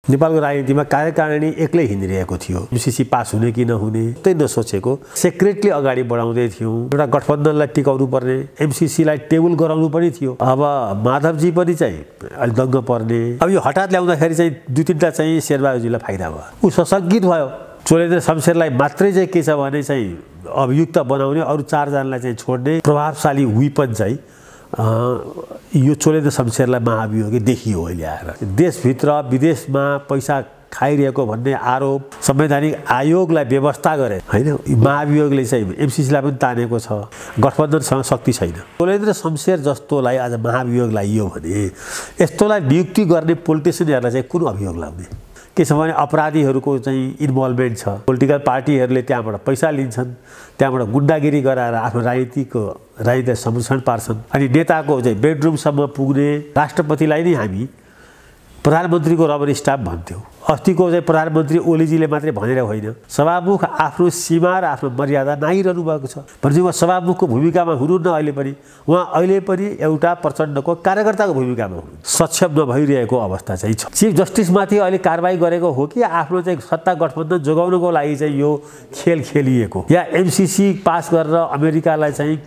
नेपालको राजनीतिमा कार्यकारिणी एक्लै हिँडिरहेको थियो। एमसीसी पास हुने कि नहुने त्यही नसोचेको सेक्रेटली अगाडि बढाउँदै थियौँ। एउटा गठबन्धनलाई टिकाउनु पर्ने, एमसीसीलाई टेबल गराउनु पनि थियो। अब माधवजी पनि चाहिँ अलि दङ्ग पर्ने। अब यो हठात ल्याउँदाखेरि चाहिँ 2-3टा चाहिँ शेरबहादुरजीलाई फाइदा भयो। ऊ सशङ्कित भयो। चोलेन्द्र शमशेरलाई मात्रै चाहिँ के छ भने चाहिँ अभियुक्त बनाउने, अरू 4 जनालाई चाहिँ छोड्ने प्रभावशाली विपन चाहिँ यो चोलेन्द्र शमशेरलाई महाभियोगै देखियो अहिले आएर। देशभित्र विदेशमा पैसा खाइरहेको भन्ने आरोप संवैधानिक आयोगलाई व्यवस्था गरे हैन। महाभियोगले चाहिँ एमसीसीलाई पनि तानेको छ। गठबन्धनसँग शक्ति छैन। चोलेन्द्र शमशेर जस्तोलाई आज महाभियोग लाइयो भने यस्तोलाई नियुक्ति गर्ने पोलिटिसियनहरूलाई चाहिँ कुन अभियोग लाउने? के छ भने अपराधीहरूको चाहिँ इन्भल्भमेन्ट छ। पोलिटिकल पार्टीहरूले त्यहाँबाट पैसा लिन्छन्, त्यहाँबाट गुन्डागिरी गराएर आफ्नो राजनीतिलाई संरक्षण पार्छन्। अनि नेताको चाहिँ बेडरुमसम्म पुग्ने राष्ट्रपतिलाई नै हामी प्रधानमन्त्रीको रबर स्टाम्प भन्थ्यौँ। अस्तिको चाहिँ प्रधानमन्त्री ओलीजीले मात्रै भनेर होइन, सभामुख आफ्नो सीमा र आफ्नो मर्यादा नागिरहनु भएको छ। भनेपछि उहाँ सभामुखको भूमिकामा हुनुहुन्न अहिले पनि। उहाँ अहिले पनि एउटा प्रचण्डको कार्यकर्ताको भूमिकामा हुनुहुन्छ। सक्षम नभइरहेको अवस्था चाहिँ छ। चिफ जस्टिसमाथि अहिले कारबाही गरेको हो कि आफ्नो चाहिँ सत्ता गठबन्धन जोगाउनको लागि चाहिँ यो खेल खेलिएको, या एमसीसी पास गरेर अमेरिकालाई चाहिँ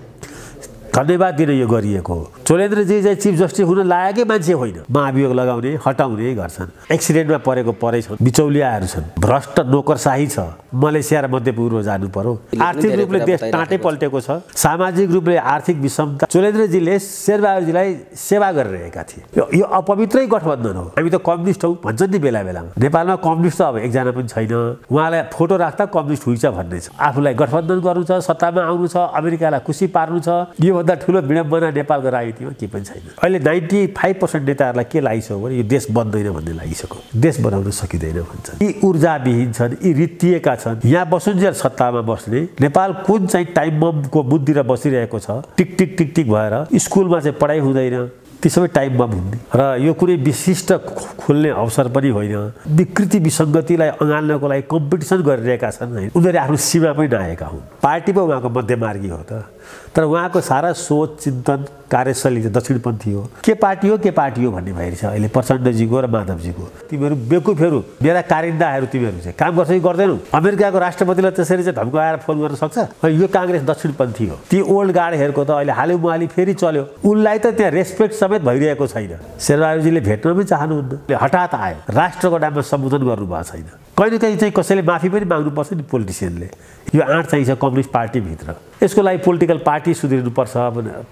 धन्यवाद दिन यो गरिएको हो? चोलेन्द्रजी चाहिँ चिफ जस्टिस हुन लागेकै मान्छे होइन। महाभियोग लगाउने, हटाउने गर्छन्। एक्सिडेन्टमा परेको परै छन्, बिचौलियाहरू छन्, भ्रष्ट नोकरशाही छ। मलेसिया र मध्यपूर्व जानु पर्यो। आर्थिक रूपले देश टाँटै पल्टेको छ। सामाजिक रूपले आर्थिक विषमता। चोलेन्द्रजीले शेरबहादुरजीलाई सेवा गरिरहेका थिए। यो अपवित्रै गठबन्धन हो। हामी त कम्युनिस्ट हौँ भन्छन् नि बेला बेलामा। नेपालमा कम्युनिस्ट त अब एकजना पनि छैन। उहाँलाई फोटो राख्दा कम्युनिस्ट हुन्छ भन्ने छ। आफूलाई गठबन्धन गर्नु छ, सत्तामा आउनु छ, अमेरिकालाई खुसी पार्नु छ, भन्दा ठुलो विडम्बना नेपालको राजनीतिमा के पनि छैन। अहिले 95% नेताहरूलाई के लागिसक्यो भने यो देश बन्दैन भन्ने लागिसक्यो। देश बनाउन सकिँदैन भन्छन्। यी ऊर्जाविहीन छन्, यी रित्तिएका छन्। यहाँ बसुन्जेल सत्तामा बस्ने नेपाल कुन चाहिँ टाइम बमको मुद्तिर बसिरहेको छ। टिक टिक टिक टिक भएर स्कुलमा चाहिँ पढाइ हुँदैन, ती सबै टाइम बम हुने। र यो कुनै विशिष्ट खोल्ने अवसर पनि होइन। विकृति विसङ्गतिलाई अँगाल्नको लागि कम्पिटिसन गरिरहेका छन्। उनीहरू आफ्नो सीमा पनि नआएका हुन्। पार्टी पो उहाँको मध्यमार्गी हो त। तर उहाँको सारा सोच, चिन्तन, कार्यशैली चाहिँ दक्षिणपन्थी हो। के पार्टी हो भन्ने भइरहेछ अहिले प्रचण्डजीको र माधवजीको। तिमीहरू बेकुफहरू, मेरा कारिन्दाहरू तिमीहरू चाहिँ काम गर्छ कि गर्दैनौ? अमेरिकाको राष्ट्रपतिलाई त्यसरी चाहिँ धम्काएर फोन गर्न सक्छ? यो काङ्ग्रेस दक्षिणपन्थी हो। ती ओल्ड गार्डहरूको त अहिले हालैमुहाली फेरि चल्यो। उनलाई त त्यहाँ रेस्पेक्ट समेत भइरहेको छैन। शेरबहादुरजीले भेट्न पनि चाहनुहुन्न। हठात आयो, राष्ट्रको नाममा सम्बोधन गर्नुभएको छैन। कहिले कहीँ चाहिँ कसैले माफी पनि माग्नुपर्छ नि पोलिटिसियनले। यो आँट चाहिन्छ कम्युनिस्ट पार्टीभित्र। यसको लागि पोलिटिकल पार्टी सुध्रिनुपर्छ,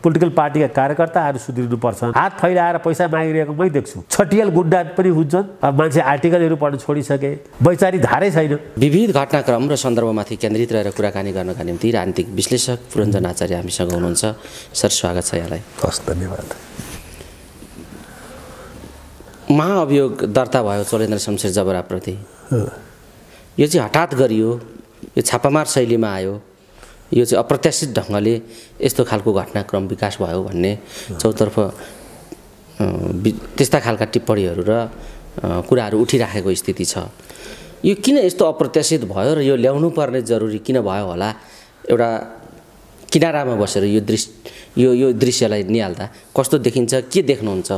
पोलिटिकल पार्टीका कार्यकर्ताहरू सुध्रिनुपर्छ। हात फैलाएर पैसा मागिरहेको मै देख्छु। छटियल गुन्डा पनि हुन्छन्। अब मान्छे आर्टिकलहरू पढ्न छोडिसके, वैचारिक धारै छैन। विविध घटनाक्रम र सन्दर्भमाथि केन्द्रित रहेर कुराकानी गर्नका निम्ति राजनीतिक विश्लेषक पुरञ्जन आचार्य हामीसँग हुनुहुन्छ। सर, स्वागत छ यहाँलाई। हस्, धन्यवाद। महाअभियोग दर्ता भयो चोलेन्द्र शमशेर जबराप्रति। यो चाहिँ हठात गरियो, यो छापामार शैलीमा आयो, यो चाहिँ अप्रत्याशित ढङ्गले यस्तो खालको घटनाक्रम विकास भयो भन्ने चौतर्फ त्यस्ता खालका टिप्पणीहरू र कुराहरू उठिराखेको स्थिति छ। यो किन यस्तो अप्रत्याशित भयो र यो ल्याउनु पर्ने जरुरी किन भयो होला? एउटा किनारामा बसेर यो दृश्यलाई निहाल्दा कस्तो देखिन्छ, के देख्नुहुन्छ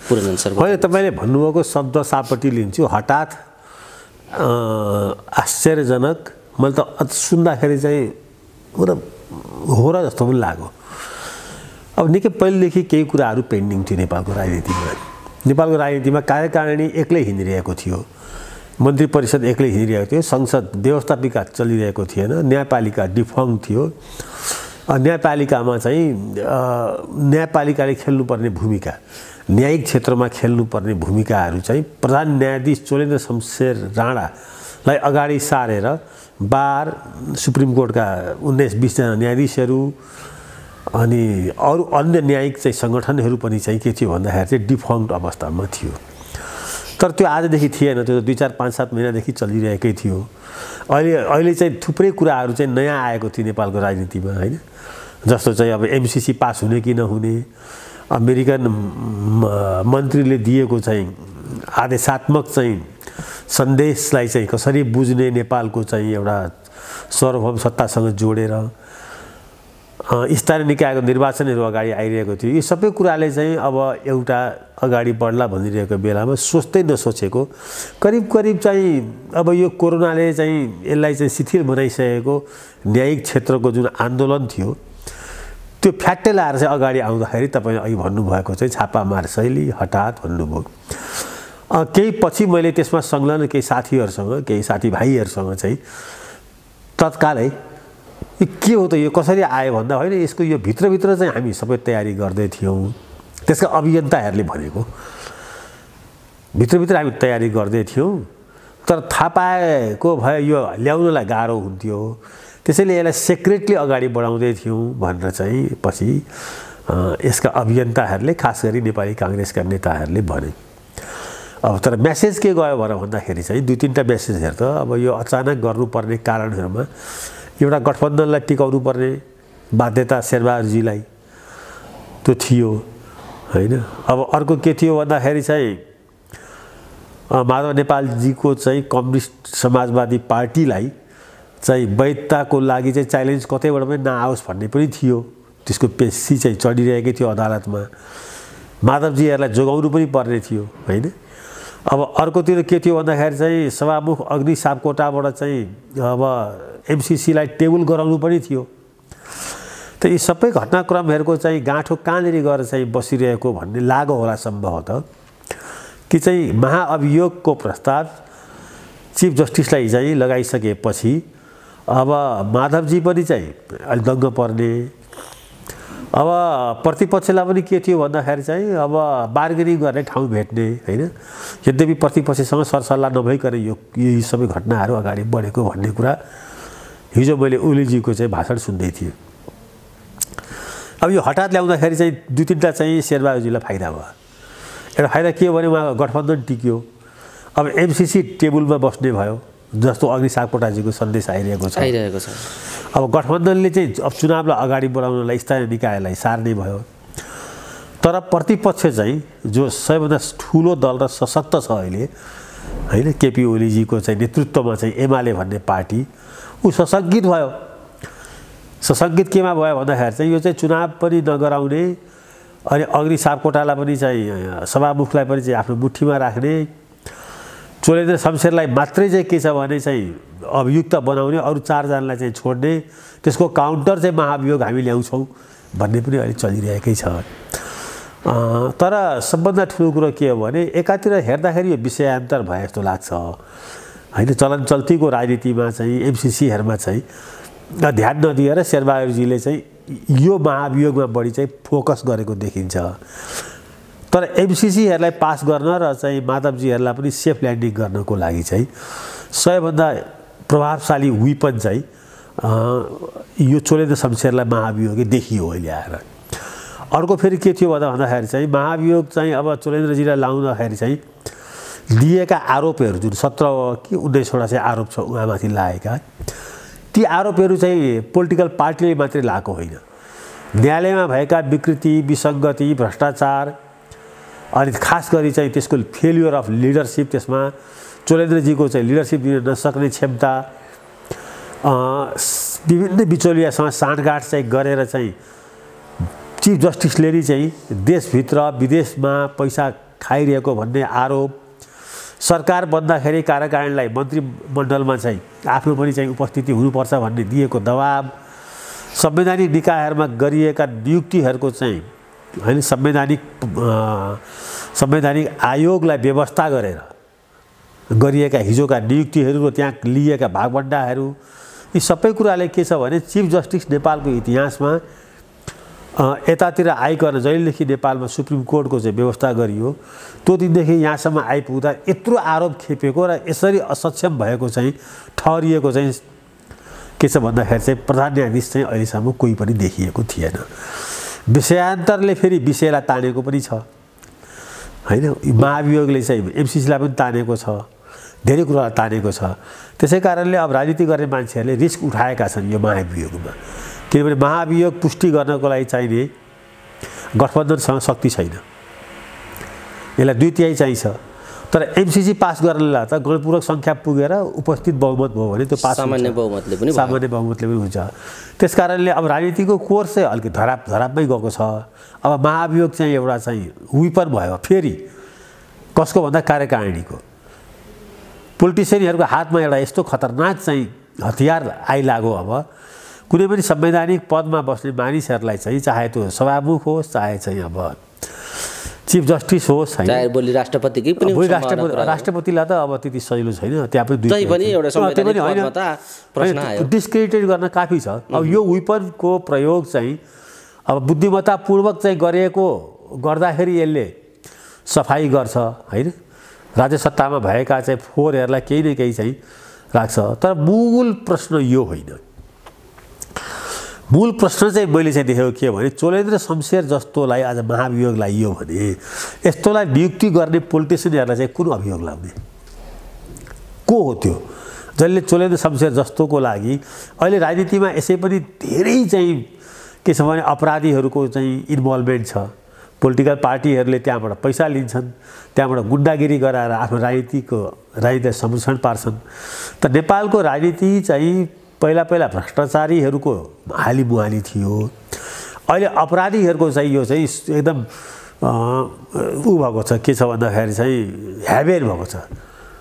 पुरञ्जन सर? होइन, तपाईँले भन्नुभएको शब्द सापट्टि लिन्छु। हठात आश्चर्यजनक। मैले त सुन्दाखेरि चाहिँ पुरा हो र जस्तो पनि लाग्यो। अब निकै पहिलेदेखि केही कुराहरू पेन्डिङ थियो नेपालको राजनीतिमा। नेपालको राजनीतिमा कार्यकारिणी एक्लै हिँडिरहेको थियो, मन्त्री परिषद एक्लै हिँडिरहेको थियो, संसद व्यवस्थापिका चलिरहेको थिएन, न्यायपालिका डिफङ्क्ट थियो। न्यायपालिकामा चाहिँ न्यायपालिकाले खेल्नुपर्ने भूमिका, न्यायिक क्षेत्रमा खेल्नुपर्ने भूमिकाहरू चाहिँ प्रधान न्यायाधीश चोलेन्द्र शमशेर राणालाई अगाडि सारेर बार, सुप्रिम कोर्टका 19-20 जना न्यायाधीशहरू अनि अरू अन्य न्यायिक चाहिँ सङ्गठनहरू पनि चाहिँ के थियो भन्दाखेरि चाहिँ डिफङ्क्ट अवस्थामा थियो। तर त्यो आजदेखि थिएन, त्यो 2-4-5-7 महिनादेखि चलिरहेकै थियो। अहिले चाहिँ थुप्रै कुराहरू चाहिँ नयाँ आएको थियो नेपालको राजनीतिमा, होइन? जस्तो चाहिँ अब एमसीसी पास हुने कि नहुने, अमेरिकन मन्त्रीले दिएको चाहिँ आदेशात्मक चाहिँ सन्देशलाई चाहिँ कसरी बुझ्ने, नेपालको चाहिँ एउटा सार्वभौम सत्तासँग जोडेर स्थानीय निकायको निर्वाचनहरू अगाडि आइरहेको थियो। यी सबै कुराले चाहिँ अब एउटा अगाडि बढ्ला भनिरहेको बेलामा सोच्दै नसोचेको करिब चाहिँ अब यो कोरोनाले चाहिँ यसलाई चाहिँ शिथिल बनाइसकेको न्यायिक क्षेत्रको जुन आन्दोलन थियो त्यो फ्याट्टै लाएर चाहिँ अगाडि आउँदाखेरि तपाईँले अघि भन्नुभएको चाहिँ छापामार शैली हठात भन्नुभयो। केही पछि मैले त्यसमा संलग्न केही साथीहरूसँग केही साथीभाइहरूसँग चाहिँ तत्कालै के हो त यो कसरी आयो भन्दा होइन यसको यो भित्रभित्र चाहिँ हामी सबै तयारी गर्दै थियौँ। त्यसका अभियन्ताहरूले भनेको भित्रभित्र हामी तयारी गर्दै थियौँ तर थाहा पाएको भए यो ल्याउनलाई गाह्रो हुन्थ्यो त्यसैले यसलाई सेक्रेटली अगाडि बढाउँदै थियौँ भनेर चाहिँ पछि यसका अभियन्ताहरूले खास गरी नेपाली काङ्ग्रेसका नेताहरूले भने। अब तर मेसेज के गयो भनेर भन्दाखेरि चाहिँ 2-3टा मेसेजहरू त अब यो अचानक गर्नुपर्ने कारणहरूमा एउटा गठबन्धनलाई टिकाउनु पर्ने बाध्यता शेरबहादुरजीलाई त्यो थियो होइन। अब अर्को के थियो भन्दाखेरि चाहिँ माधव नेपालजीको चाहिँ कम्युनिस्ट समाजवादी पार्टीलाई चाहिँ वैधताको लागि चाहिँ च्यालेन्ज कतैबाट पनि नआओस् भन्ने पनि थियो। त्यसको पेशी चाहिँ चढिरहेकै थियो अदालतमा। माधवजीहरूलाई जोगाउनु पनि पर्ने थियो होइन। अब अर्कोतिर के थियो भन्दाखेरि चाहिँ सभामुख अग्नि सापकोटाबाट चाहिँ अब एमसीसीलाई टेबल गराउनु पनि थियो। त यी सबै घटनाक्रमहरूको चाहिँ गाँठो कहाँनिर गएर चाहिँ बसिरहेको भन्ने लागो होला सम्भवतः कि चाहिँ महाअभियोगको प्रस्ताव चिफ जस्टिसलाई चाहिँ लगाइसकेपछि अब माधवजी पनि चाहिँ अलि दङ्ग पर्ने। अब प्रतिपक्षलाई पनि के थियो भन्दाखेरि चाहिँ अब बार्गेनिङ गर्ने ठाउँ भेट्ने होइन। यद्यपि प्रतिपक्षसँग सरसल्लाह नभइकन यी सबै घटनाहरू अगाडि बढेको भन्ने कुरा हिजो मैले ओलीजीको चाहिँ भाषण सुन्दै थिएँ। अब यो हठात ल्याउँदाखेरि चाहिँ 2-3टा चाहिँ शेरबहादुरजीलाई फाइदा भयो। एउटा फाइदा के हो भने उहाँको गठबन्धन टिक्यो। अब एमसीसी टेबलमा बस्ने भयो जस्तो अग्नि सापकोटाजीको सन्देश आइरहेको छ। अब गठबन्धनले चाहिँ अब चुनावलाई अगाडि बढाउनलाई स्थानीय निकायलाई सार्ने भयो। तर प्रतिपक्ष चाहिँ जो सबैभन्दा ठुलो दल र सशक्त छ अहिले होइन केपी ओलीजीको चाहिँ नेतृत्वमा चाहिँ एमाले भन्ने पार्टी ऊ सशङ्कित भयो। सशङ्कित केमा भयो भन्दाखेरि चाहिँ यो चाहिँ चुनाव पनि नगराउने अनि अग्नि सापकोटालाई पनि चाहिँ सभामुखलाई पनि चाहिँ आफ्नो मुठीमा राख्ने चोलेन्द्र शमशेरलाई मात्रै चाहिँ के छ भने चाहिँ अभियुक्त बनाउने अरू 4 जनालाई चाहिँ छोड्ने त्यसको काउन्टर चाहिँ महाभियोग हामी ल्याउँछौँ भन्ने पनि अहिले चलिरहेकै छ। तर सबभन्दा ठुलो कुरो के हो भने एकातिर हेर्दाखेरि यो विषयान्तर भए जस्तो लाग्छ होइन। चलन चल्तीको राजनीतिमा चाहिँ एमसीसीहरूमा चाहिँ ध्यान नदिएर शेरबहादुरजीले चाहिँ यो महाभियोगमा बढी चाहिँ फोकस गरेको देखिन्छ। तर एमसीसीहरूलाई पास गर्न र चाहिँ माधवजीहरूलाई पनि सेफ ल्यान्डिङ गर्नको लागि चाहिँ सबैभन्दा प्रभावशाली विपन चाहिँ यो चोलेन्द्र शमशेरलाई महाभियोगै देखियो अहिले आएर। अर्को फेरि के थियो भन्दाखेरि चाहिँ महाभियोग चाहिँ अब चोलेन्द्रजीलाई लाउँदाखेरि चाहिँ दिएका आरोपहरू जुन 17 कि 19वटा चाहिँ आरोप छ उहाँमाथि लागेका ती आरोपहरू चाहिँ पोलिटिकल पार्टीले मात्रै लाएको होइन। न्यायालयमा भएका विकृति विसङ्गति भ्रष्टाचार अनि खास गरी चाहिँ त्यसको फेल्युर अफ लिडरसिप त्यसमा चोलेन्द्रजीको चाहिँ लिडरसिप दिन नसक्ने क्षमता विभिन्न बिचौलियासँग साँठगाँठ चाहिँ गरेर चाहिँ चिफ जस्टिसले नि चाहिँ देशभित्र विदेशमा पैसा खाइरहेको भन्ने आरोप सरकार बन्दाखेरि कार्यकारिणीलाई मन्त्रीमण्डलमा चाहिँ आफ्नो पनि चाहिँ उपस्थिति हुनुपर्छ भन्ने दिएको दबाब संवैधानिक निकायहरूमा गरिएका नियुक्तिहरूको चाहिँ होइन संवैधानिक आयोगलाई व्यवस्था गरेर गरिएका हिजोका नियुक्तिहरू र त्यहाँ लिएका भागबण्डाहरू यी सबै कुराले के छ भने चिफ जस्टिस नेपालको इतिहासमा यतातिर आइकन जहिलेदेखि नेपालमा सुप्रिम कोर्टको चाहिँ व्यवस्था गरियो त्यो दिनदेखि यहाँसम्म आइपुग्दा यत्रो आरोप खेपेको र यसरी असक्षम भएको चाहिँ ठहरिएको चाहिँ के छ भन्दाखेरि चाहिँ प्रधान न्यायाधीश चाहिँ अहिलेसम्म कोही पनि देखिएको थिएन। विषयान्तरले फेरि विषयलाई तानेको पनि छ होइन। महाभियोगले चाहिँ एमसीसीलाई पनि तानेको छ धेरै कुरालाई तानेको छ। त्यसै कारणले अब राजनीति गर्ने मान्छेहरूले रिस्क उठाएका छन् यो महाभियोगमा किनभने महाभियोग पुष्टि गर्नको लागि चाहिने गठबन्धनसँग शक्ति छैन। यसलाई 2/3 चाहिन्छ तर एमसीसी पास गर्नलाई त गणपूरक सङ्ख्या पुगेर उपस्थित बहुमत भयो भने त्यो पास सामान्य बहुमतले पनि हुन्छ। त्यस कारणले अब राजनीतिको कोर्स चाहिँ अलिकति धरापमै गएको छ। अब महाभियोग चाहिँ एउटा चाहिँ विपन भयो फेरि कसको भन्दा कार्यकारिणीको। पोलिटिसियनहरूको हातमा एउटा यस्तो खतरनाक चाहिँ हतियार आइलाग्यो। अब कुनै पनि संवैधानिक पदमा बस्ने मानिसहरूलाई चाहिँ चाहे त्यो सभामुख होस् चाहे चाहिँ अब चिफ जस्टिस होस् हैन, चाहे बोली राष्ट्रपतिकै पनि राष्ट्रपतिलाई त अब त्यति सजिलो छैन। त्यहाँ पनि डिस्क्रेडिटेड गर्न काफी छ। अब यो विपनको प्रयोग चाहिँ अब बुद्धिमत्तापूर्वक चाहिँ गरिएको गर्दाखेरि यसले सफाई गर्छ हैन, राज्य सत्तामा भएका चाहिँ फोरहरूलाई केही न केही चाहिँ राख्छ। तर मूल प्रश्न यो होइन। मूल प्रश्न चाहिँ मैले चाहिँ देखेको के भने चोलेन्द्र शमशेर जस्तोलाई आज महाभियोग लाइयो भने यस्तोलाई नियुक्ति गर्ने पोलिटिसियनहरूलाई चाहिँ कुन अभियोग लाउने को हो त्यो जसले चोलेन्द्र शमशेर जस्तोको लागि अहिले राजनीतिमा यसै पनि धेरै चाहिँ के छ भने अपराधीहरूको चाहिँ इन्भल्भमेन्ट छ। पोलिटिकल पार्टीहरूले त्यहाँबाट पैसा लिन्छन्, त्यहाँबाट गुन्डागिरी गराएर आफ्नो राजनीतिलाई संरक्षण पार्छन्। त नेपालको राजनीति चाहिँ पहिला भ्रष्टाचारीहरूको हालिमुहाली थियो। अहिले अपराधीहरूको चाहिँ यो चाहिँ एकदम ऊ भएको छ। के छ भन्दाखेरि चाहिँ हेभेन भएको छ,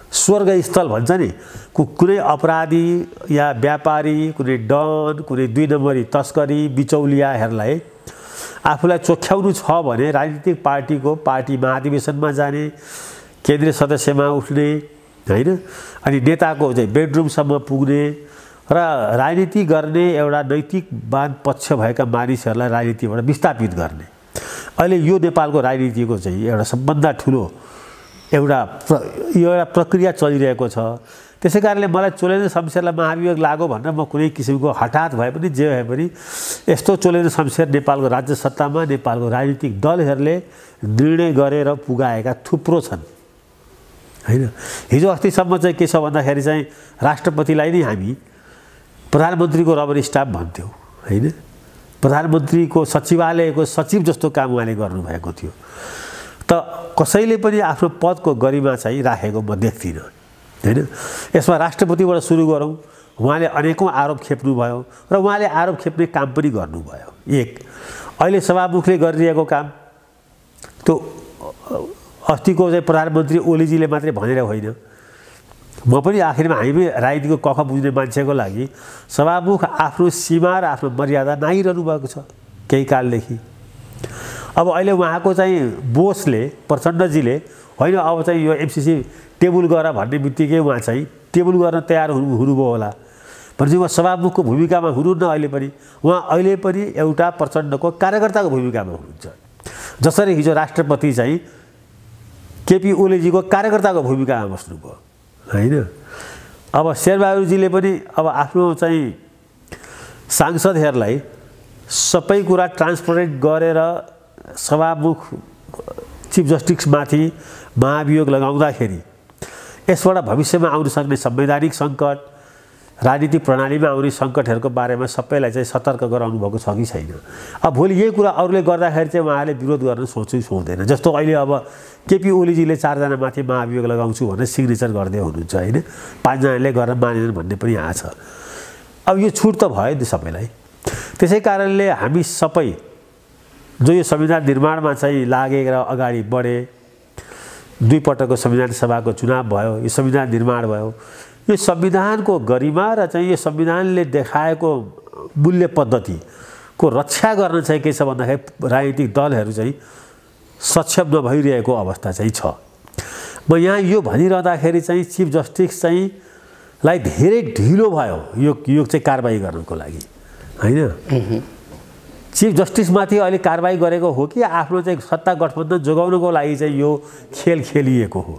स्वर्गस्थल भन्छ नि। कुनै अपराधी या व्यापारी, कुनै डन, कुनै 2 नम्बरी तस्करी बिचौलियाहरूलाई आफूलाई चोख्याउनु छ भने राजनीतिक पार्टी महाधिवेशनमा जाने, केन्द्रीय सदस्यमा उठ्ने हैन, अनि नेताको चाहिँ बेडरुमसम्म पुग्ने र राजनीति गर्ने एउटा नैतिकवान पक्ष भएका मानिसहरूलाई राजनीतिबाट विस्थापित गर्ने। अहिले यो नेपालको राजनीतिको चाहिँ एउटा सबभन्दा ठुलो एउटा प्रक्रिया चलिरहेको छ। त्यसै कारणले मलाई चोलेन्द्र शमशेरलाई महाभियोग लाग्यो भनेर म कुनै किसिमको हठात भए पनि जे भए पनि यस्तो चोलेन्द्र शमशेर नेपालको राज्य सत्तामा नेपालको राजनीतिक दलहरूले निर्णय गरेर पुगाएका थुप्रो छन् हैन। हिजो अस्तिसम्म चाहिँ के छ भन्दाखेरि चाहिँ राष्ट्रपतिलाई नै हामी प्रधानमन्त्रीको रबर स्टाफ भन्थ्यौँ हैन। प्रधानमन्त्रीको सचिवालयको सचिव जस्तो काम उहाँले गर्नुभएको थियो। त कसैले पनि आफ्नो पदको गरिमा चाहिँ राखेको म देख्दिनँ हैन। यसमा राष्ट्रपतिबाट सुरु गरौँ, उहाँले अनेकौँ आरोप खेप्नुभयो र उहाँले आरोप खेप्ने काम पनि गर्नुभयो। एक अहिले सभामुखले गरिरहेको काम त्यो अस्तिको चाहिँ प्रधानमन्त्री ओलीजीले मात्रै भनेर होइन, म पनि आखिरमा हामी राजनीतिको कख बुझ्ने मान्छेको लागि सभामुख आफ्नो सीमा र आफ्नो मर्यादा नागिरहनु भएको छ केही कालदेखि। अब अहिले उहाँको चाहिँ बोसले प्रचण्डजीले होइन अब चाहिँ यो एमसीसी टेबल गर भन्ने बित्तिकै उहाँ चाहिँ टेबल गर्न तयार हुनुभयो होला भनेपछि उहाँ सभामुखको भूमिकामा हुनुहुन्न। उहाँ अहिले पनि एउटा प्रचण्डको कार्यकर्ताको भूमिकामा हुनुहुन्छ। जसरी हिजो राष्ट्रपति चाहिँ केपी ओलीजीको कार्यकर्ताको भूमिकामा बस्नुभयो हैन। अब शेरबहादुरजीले पनि अब आफ्नो चाहिँ सांसदहरूलाई सबै कुरा ट्रान्सपरेन्ट गरेर सभामुख चिफ जस्टिसमाथि महाभियोग लगाउँदाखेरि यसबाट भविष्यमा आउन सक्ने संवैधानिक सङ्कट, राजनीतिक प्रणालीमा आउने सङ्कटहरूको बारेमा सबैलाई चाहिँ सतर्क गराउनु भएको छ कि छैन। अब भोलि यही कुरा अरूले गर्दाखेरि चाहिँ उहाँले विरोध गर्न सोच्दैन। जस्तो अहिले अब केपी ओलीजीले 4 जना माथि महाभियोग लगाउँछु भनेर सिग्नेचर गर्दै हुनुहुन्छ हैन, 5 जनाले गर्न मानेनन् भन्ने पनि आछ। अब यो छुट त भयो नि सबैलाई। त्यसै कारणले हामी सबै जो यो संविधान निर्माणमा चाहिँ लागेर अगाडि बढे, 2 पटकको संविधान सभाको चुनाव भयो, यो संविधान निर्माण भयो, यो संविधानको गरिमा र चाहिँ यो संविधानले देखाएको मूल्य पद्धतिको रक्षा गर्न चाहिँ के छ भन्दाखेरि राजनीतिक दलहरू चाहिँ सक्षम नभइरहेको अवस्था चाहिँ छ। म यहाँ यो भनिरहँदाखेरि चाहिँ चिफ जस्टिस चाहिँ लाई धेरै ढिलो भयो यो चाहिँ कारबाही गर्नको लागि हैन। चिफ जस्टिसमाथि अहिले कारबाही गरेको हो कि आफ्नो चाहिँ सत्ता गठबन्धन जोगाउनको लागि चाहिँ यो खेल खेलिएको हो,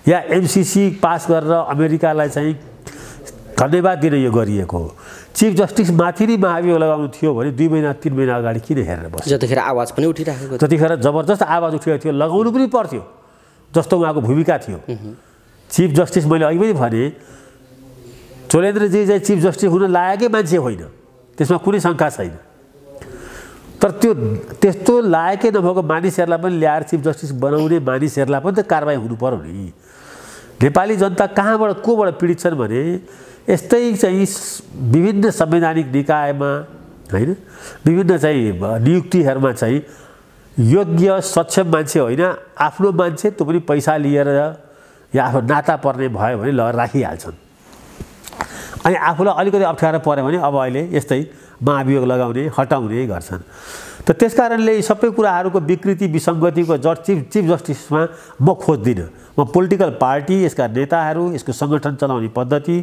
या एमसीसी पास गरेर अमेरिकालाई चाहिँ धन्यवाद दिन यो गरिएको हो। चिफ जस्टिसमाथि नै महाभियोग लगाउनु थियो भने 2 महिना 3 महिना अगाडि किन हेरेर बस्यो? जतिखेर आवाज पनि उठिराखेको थियो, जतिखेर जबरजस्त आवाज उठिरहेको थियो, लगाउनु पनि पर्थ्यो जस्तो उहाँको भूमिका थियो। चिफ जस्टिस मैले अघि पनि भने चोलेन्द्रजी चाहिँ चिफ जस्टिस हुन लायकै मान्छे होइन, त्यसमा कुनै शङ्का छैन। तर त्यस्तो लायकै नभएको मानिसहरूलाई पनि ल्याएर चिफ जस्टिस बनाउने मानिसहरूलाई पनि त कारबाही हुनु पर्यो नि। नेपाली जनता कहाँबाट कोबाट पीडित छन् भने यस्तै चाहिँ विभिन्न संवैधानिक निकायमा हैन विभिन्न चाहिँ नियुक्तिहरूमा चाहिँ योग्य सक्षम मान्छे होइन आफ्नो मान्छे त्यो पनि पैसा लिएर या आफ्नो नाता पर्ने भयो भने ल राखिहाल्छन्। अनि आफूलाई अलिकति अप्ठ्यारो पर्यो भने अब अहिले यस्तै महाभियोग लगाउने हटाउने गर्छन्। त त्यसकारणले सबै कुराहरूको विकृति विसङ्गतिको जड चिफ जस्टिसमा म खोज्दिनँ। म पोलिटिकल पार्टी यसका नेताहरू यसको सङ्गठन चलाउने पद्धति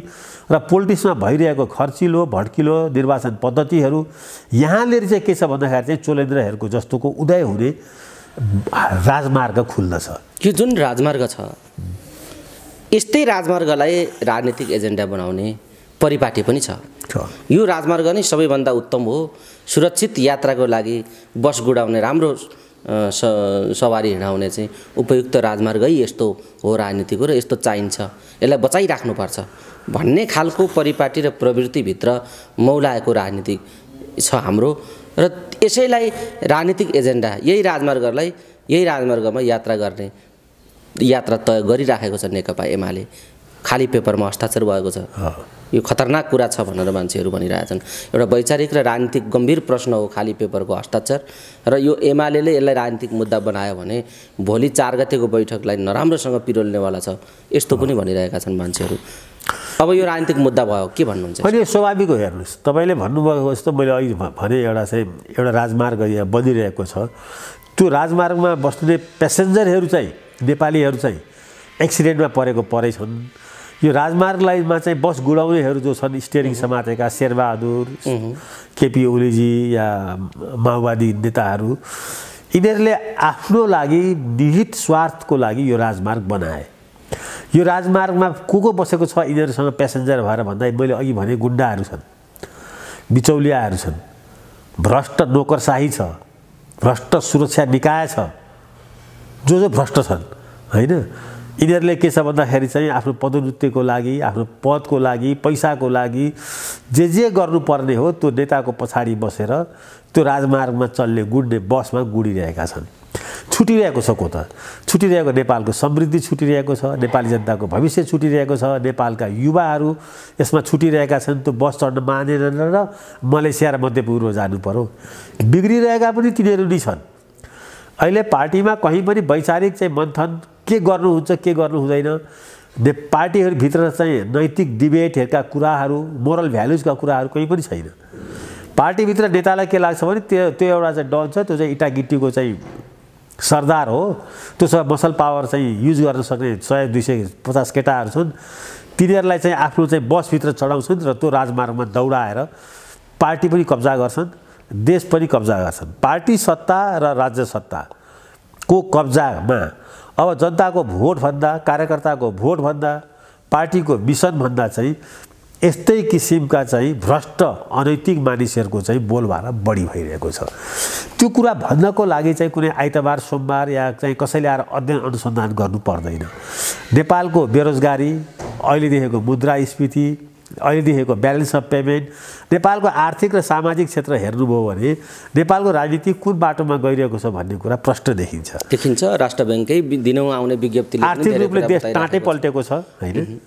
र पोलिटिक्समा भइरहेको खर्चिलो भड्किलो निर्वाचन पद्धतिहरू यहाँनिर चाहिँ के छ भन्दाखेरि चाहिँ चोलेन्द्रहरूको जस्तोको उदय हुने राजमार्ग खुल्दछ। यो जुन राजमार्ग छ यस्तै राजमार्गलाई राजनीतिक एजेन्डा बनाउने परिपाटी पनि छ। यो राजमार्ग नै सबैभन्दा उत्तम हो। सुरक्षित यात्राको लागि बस गुडाउने राम्रो सवारी हिँडाउने चाहिँ उपयुक्त राजमार्गै यस्तो हो राजनीतिको र यस्तो चाहिन्छ यसलाई बचाइराख्नुपर्छ भन्ने खालको परिपाटी र प्रवृत्तिभित्र मौलाएको राजनीति छ हाम्रो र यसैलाई राजनीतिक एजेन्डा यही राजमार्गमा यात्रा तय गरिराखेको छ नेकपा एमाले। खाली पेपरमा हस्ताक्षर भएको छ। यो खतरनाक कुरा छ भनेर मान्छेहरू भनिरहेछन्। एउटा वैचारिक र राजनीतिक गम्भीर प्रश्न हो खाली पेपरको हस्ताक्षर र यो एमाले यसलाई राजनीतिक मुद्दा बनायो भने भोलि 4 गतेको बैठकलाई नराम्रोसँग पिरोल्नेवाला छ यस्तो पनि भनिरहेका छन् मान्छेहरू। अब यो राजनीतिक मुद्दा भयो के भन्नुहुन्छ? अनि स्वाभाविक हो। हेर्नुहोस् तपाईँले भन्नुभएको जस्तो मैले अघि भने एउटा राजमार्ग यहाँ बनिरहेको छ। त्यो राजमार्गमा बस्ने पेसेन्जरहरू चाहिँ नेपालीहरू चाहिँ एक्सिडेन्टमा परेछन्। यो राजमार्गलाईमा चाहिँ बस गुडाउनेहरू जो छन् स्टियरिङ समातेका शेरबहादुर केपी ओलीजी या माओवादी नेताहरू यिनीहरूले आफ्नो लागि निहित स्वार्थको लागि यो राजमार्ग बनाए। यो राजमार्गमा को बसेको छ यिनीहरूसँग प्यासेन्जर भएर भन्दा मैले अघि भने गुन्डाहरू छन्, बिचौलियाहरू छन्, भ्रष्ट नोकरशाही छ, भ्रष्ट सुरक्षा निकाय छ, जो भ्रष्ट छन् हैन। यिनीहरूले के छ भन्दाखेरि चाहिँ आफ्नो पदोन्नतिको लागि आफ्नो पदको लागि पैसाको लागि जे गर्नुपर्ने हो त्यो नेताको पछाडि बसेर त्यो राजमार्गमा चल्ने गुड्ने बसमा गुडिरहेका छन्। छुटिरहेको छ को त? छुटिरहेको नेपालको समृद्धि छुटिरहेको छ, नेपाली जनताको भविष्य छुटिरहेको छ, नेपालका युवाहरू यसमा छुटिरहेका छन्। त्यो बस चढ्न मानेनन् र मलेसिया र मध्यपूर्व जानु पर्यो। बिग्रिरहेका पनि तिनीहरू नै छन्। अहिले पार्टीमा कहीँ पनि वैचारिक चाहिँ मन्थन के गर्नुहुन्छ के गर्नु हुँदैन, पार्टीहरूभित्र चाहिँ नैतिक डिबेटहरूका कुराहरू मोरल भ्यालुजका कुराहरू कहीँ पनि छैन। पार्टीभित्र नेतालाई के लाग्छ भने त्यो एउटा चाहिँ डन छ, त्यो चाहिँ इटागिट्टीको चाहिँ सरदार हो, त्योसँग मसल पावर चाहिँ युज गर्न सक्ने 100-250 केटाहरू छन्। तिनीहरूलाई चाहिँ आफ्नो चाहिँ बसभित्र चढाउँछन् र त्यो राजमार्गमा दौडाएर पार्टी पनि कब्जा गर्छन्, देश पनि कब्जा गर्छन्। पार्टी सत्ता र राज्य सत्ताको कब्जामा अब जनताको भोट भन्दा, कार्यकर्ताको भोट भन्दा, पार्टीको मिसन भन्दा चाहिँ यस्तै किसिमका चाहिँ भ्रष्ट अनैतिक मानिसहरूको चाहिँ बोलबाला बढी भइरहेको छ। त्यो कुरा भन्नको लागि चाहिँ कुनै आइतबार सोमबार या चाहिँ कसैले आएर अध्ययन अनुसन्धान गर्नु पर्दैन। नेपालको बेरोजगारी, अहिले देखेको मुद्रास्फीति, अहिले देखेको ब्यालेन्स अफ पेमेन्ट, नेपालको आर्थिक र सामाजिक क्षेत्र हेर्नुभयो भने नेपालको राजनीति कुन बाटोमा गइरहेको छ भन्ने कुरा प्रष्ट देखिन्छ। राष्ट्र ब्याङ्ककै दिनौँ आउने विज्ञप्तिले आर्थिक रूपले देश टाँटै पल्टेको छ हैन।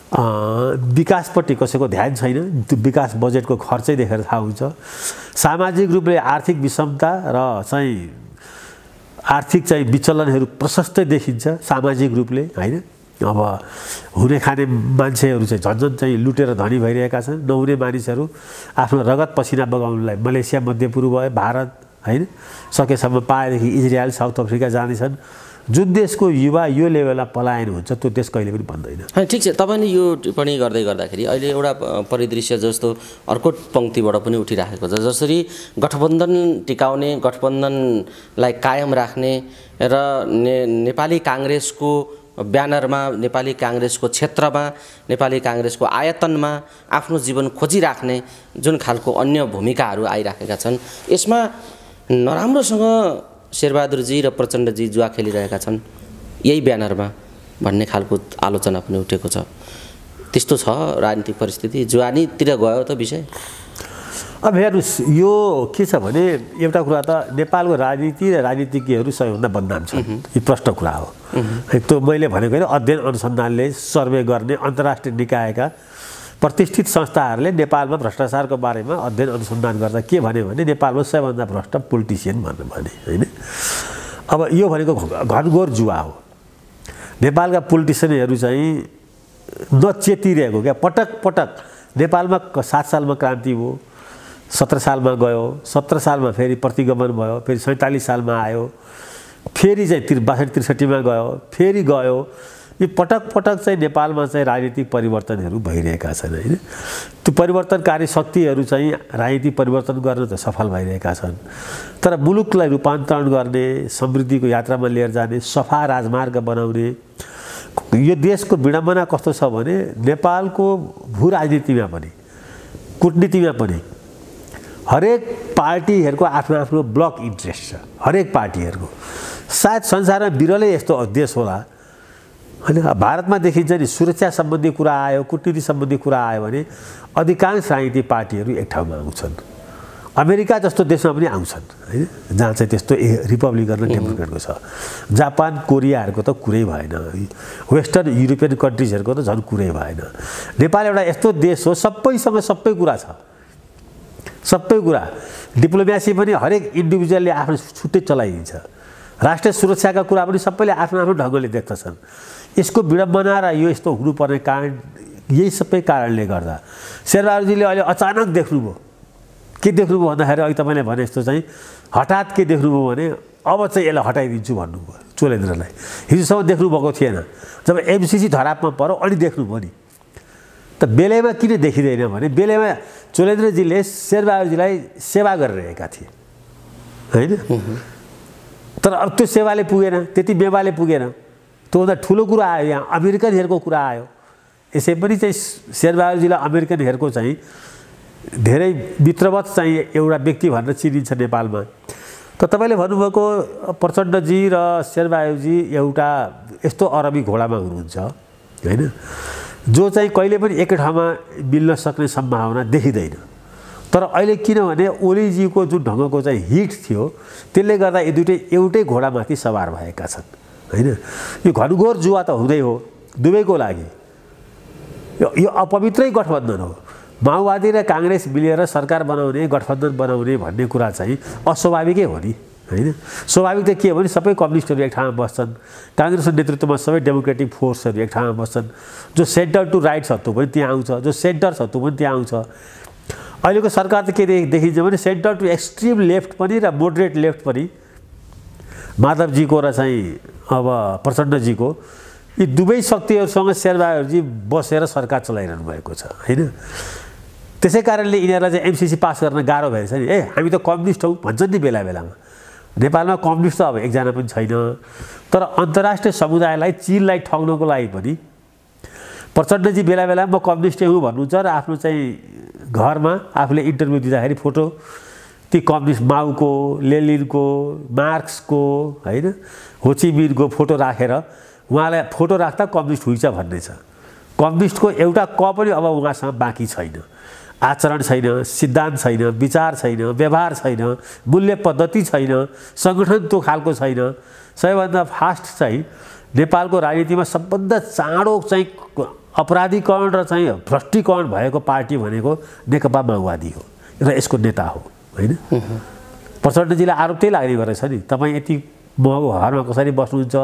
विकासपट्टि कसैको ध्यान छैन। त्यो विकास बजेटको खर्चै देखेर थाहा हुन्छ। सामाजिक रूपले आर्थिक विषमता र चाहिँ आर्थिक चाहिँ विचलनहरू प्रशस्तै देखिन्छ सामाजिक रूपले हैन। अब हुने खाने मान्छेहरू चाहिँ झन्झन चाहिँ लुटेर धनी भइरहेका छन्। नहुने मानिसहरू आफ्नो रगत पसिना बगाउनलाई मलेसिया, मध्यपूर्व, भारत हैन, सकेसम्म पाएदेखि इजरायल, साउथ अफ्रिका जाँदैछन्। जुन देशको युवा यो लेभलमा पलायन हुन्छ त्यो देश कहिले पनि बन्दैन। ठिक छ, तपाईँले यो टिप्पणी गर्दै गर्दाखेरि अहिले एउटा परिदृश्य जस्तो अर्को पङ्क्तिबाट पनि उठिराखेको छ। जसरी गठबन्धन टिकाउने, गठबन्धनलाई कायम राख्ने र नेपाली काङ्ग्रेसको ब्यानरमा, नेपाली काङ्ग्रेसको क्षेत्रमा, नेपाली काङ्ग्रेसको आयतनमा आफ्नो जीवन खोजिराख्ने जुन खालको अन्य भूमिकाहरू आइराखेका छन्, यसमा नराम्रोसँग शेरबहादुरजी र प्रचण्डजी जुवा खेलिरहेका छन् यही ब्यानरमा भन्ने खालको आलोचना पनि उठेको छ। त्यस्तो छ राजनीतिक परिस्थिति, जुवानीतिर गयो त विषय? अब हेर्नुहोस् यो के छ भने एउटा कुरा त नेपालको राजनीति र राजनीतिज्ञहरू सबैभन्दा बदनाम छ। यो प्रष्ट कुरा हो। त्यो मैले भनेको होइन, अध्ययन अनुसन्धानले सर्वे गर्ने अन्तर्राष्ट्रिय निकायका प्रतिष्ठित संस्थाहरूले नेपालमा भ्रष्टाचारको बारेमा अध्ययन अनुसन्धान गर्दा के भन्यो भने नेपालमा सबैभन्दा भ्रष्ट पोलिटिसियन भन्नु भने होइन। अब यो भनेको घनघोर जुवा हो। नेपालका पोलिटिसियनहरू चाहिँ नचेतिरहेको क्या। पटक पटक नेपालमा 7 सालमा क्रान्ति भयो, 17 सालमा गयो, 17 सालमा फेरि प्रतिगमन भयो, फेरि 47 सालमा आयो, फेरि चाहिँ 62-63मा गयो, फेरि गयो। यो पटक पटक चाहिँ नेपालमा चाहिँ राजनीतिक परिवर्तनहरू भइरहेका छन् होइन। त्यो परिवर्तनकारी शक्तिहरू चाहिँ राजनीतिक परिवर्तन गर्न त सफल भइरहेका छन्, तर मुलुकलाई रूपान्तरण गर्ने, समृद्धिको यात्रामा लिएर जाने, सफा राजमार्ग बनाउने। यो देशको विडम्बना कस्तो छ भने नेपालको भू राजनीतिमा पनि कूटनीतिमा पनि हरेक पार्टीहरूको आफ्नो आफ्नो ब्लक इन्ट्रेस्ट छ। हरेक पार्टीहरूको सायद संसारमा बिरलै यस्तो देश होला होइन। भारतमा देखिन्छ नि सुरक्षा सम्बन्धी कुरा आयो, कूटनीति सम्बन्धी कुरा आयो भने अधिकांश राजनीतिक पार्टीहरू एक ठाउँमा आउँछन्। अमेरिका जस्तो देशमा पनि आउँछन् होइन, जहाँ चाहिँ त्यस्तो रिपब्लिकन र डेमोक्रेटको छ। जापान कोरियाहरूको त कुरै भएन, वेस्टर्न युरोपियन कन्ट्रिजहरूको त झन् कुरै भएन। नेपाल एउटा यस्तो देश हो सबैसँग सबै कुरा छ, सबै कुरा। डिप्लोमेसी पनि हरेक इन्डिभिजुअलले आफ्नो छुट्टै चलाइदिन्छ। राष्ट्रिय सुरक्षाका कुरा पनि सबैले आफ्नो आफ्नो ढङ्गले देख्दछन्। यसको विडम्बना र यो यस्तो हुनुपर्ने कारण यही सबै कारणले गर्दा शेरबहादुरजीले अहिले अचानक देख्नुभयो। के देख्नुभयो भन्दाखेरि अघि तपाईँले भने जस्तो चाहिँ हठात के देख्नुभयो भने अब चाहिँ यसलाई हटाइदिन्छु भन्नुभयो चोलेन्द्रलाई। हिजोसम्म देख्नुभएको थिएन, जब एमसिसी धरापमा पऱ्यो अनि देख्नुभयो नि। त बेलैमा किन देखिँदैन भने बेलैमा चोलेन्द्रजीले शेरबहादुरजीलाई सेवा गरिरहेका थिए होइन। तर अब त्यो सेवाले पुगेन, त्यति बेवाले पुगेन। त्योभन्दा ठुलो कुरा आयो, यहाँ अमेरिकनहरूको कुरा आयो। यसै पनि चाहिँ शेरबहादुरजीलाई अमेरिकनहरूको चाहिँ धेरै मित्रवत चाहिँ एउटा व्यक्ति भनेर चिनिन्छ नेपालमा। त तपाईँले भन्नुभएको प्रचण्डजी र शेरबहादुरजी एउटा यस्तो अरबी घोडामा हुनुहुन्छ होइन, जो चाहिँ कहिले पनि एकै ठाउँमा मिल्न सक्ने सम्भावना देखिँदैन। तर अहिले किनभने ओलीजीको जुन ढङ्गको चाहिँ हिट थियो त्यसले गर्दा यी दुइटै एउटै घोडामाथि सवार भएका छन् होइन। यो घनघोर जुवा त हुँदै हो दुवैको लागि। यो अपवित्रै गठबन्धन हो। माओवादी र काङ्ग्रेस मिलेर सरकार बनाउने, गठबन्धन बनाउने भन्ने कुरा चाहिँ अस्वाभाविकै हो नि होइन। स्वाभाविक त के हो भने सबै कम्युनिस्टहरू एक ठाउँमा बस्छन्, काङ्ग्रेसको नेतृत्वमा सबै डेमोक्रेटिक फोर्सहरू एक ठाउँमा बस्छन्। जो सेन्टर टु राइट छ त्यो पनि त्यहाँ आउँछ, जो सेन्टर छ त्यो पनि त्यहाँ आउँछ। अहिलेको सरकार त के देखिन्छ भने सेन्टर टु एक्सट्रिम लेफ्ट पनि र मोडरेट लेफ्ट पनि माधवजीको र चाहिँ अब प्रचण्डजीको यी दुवै शक्तिहरूसँग शेरबहादुरजी बसेर सरकार चलाइरहनु भएको छ होइन। त्यसै कारणले यिनीहरूलाई चाहिँ एमसिसी पास गर्न गाह्रो भएछ नि। हामी त कम्युनिस्ट हौँ भन्छन् नि बेला बेलामा। नेपालमा कम्युनिस्ट त अब एकजना पनि छैन। तर अन्तर्राष्ट्रिय समुदायलाई चिनलाई ठग्नको लागि पनि प्रचण्डजी बेला बेला म कम्युनिस्टै हुँ भन्नुहुन्छ र आफ्नो चाहिँ घरमा आफूले इन्टरभ्यू दिँदाखेरि फोटो ती कम्युनिस्ट माउको, लेनिनको, मार्क्सको होइन, होचिमिनको फोटो राखेर उहाँलाई फोटो राख्दा कम्युनिस्ट हुन्छ भन्ने छ। कम्युनिस्टको एउटा क पनि अब उहाँसँग बाँकी छैन। आचरण छैन, सिद्धान्त छैन, विचार छैन, व्यवहार छैन, मूल्य पद्धति छैन, सङ्गठन त्यो खालको छैन। सबैभन्दा फास्ट चाहिँ नेपालको राजनीतिमा सबभन्दा चाँडो चाहिँ अपराधीकरण र चाहिँ भ्रष्टीकरण भएको पार्टी भनेको नेकपा माओवादी हो र यसको नेता हो होइन। प्रचण्डजीलाई आरोप त्यही लाग्ने गरेछ नि, तपाईँ यति महँगो घरमा कसरी बस्नुहुन्छ,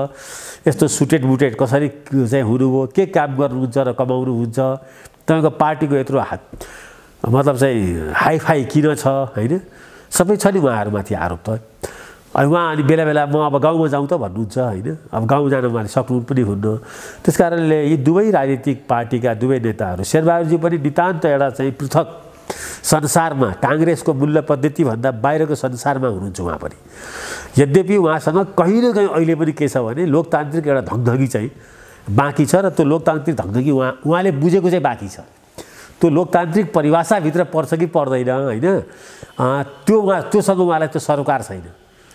यस्तो सुटेड बुटेड कसरी चाहिँ हुनुभयो, के काम गर्नुहुन्छ र कमाउनुहुन्छ, तपाईँको पार्टीको यत्रो मतलब चाहिँ हाइफाई किन छ होइन, सबै छ नि उहाँहरूमाथि आरोप त। अनि उहाँ अनि बेला बेला म अब गाउँमा जाउँ त भन्नुहुन्छ होइन। अब गाउँ जान उहाँले सक्नु पनि हुन्न। त्यस कारणले यी दुवै राजनीतिक पार्टीका दुवै नेताहरू, शेरबहादुरजी पनि नितान्त एउटा चाहिँ पृथक संसारमा, काङ्ग्रेसको मूल्य पद्धतिभन्दा बाहिरको संसारमा हुनुहुन्छ उहाँ पनि। यद्यपि उहाँसँग कहीँ न कहीँ अहिले पनि के छ भने लोकतान्त्रिक एउटा धगधगी चाहिँ बाँकी छ र त्यो लोकतान्त्रिक धगधगी उहाँले बुझेको चाहिँ बाँकी छ। त्यो लोकतान्त्रिक परिभाषाभित्र पर्छ कि पर्दैन होइन, त्योसँग उहाँलाई त्यो सरोकार छैन।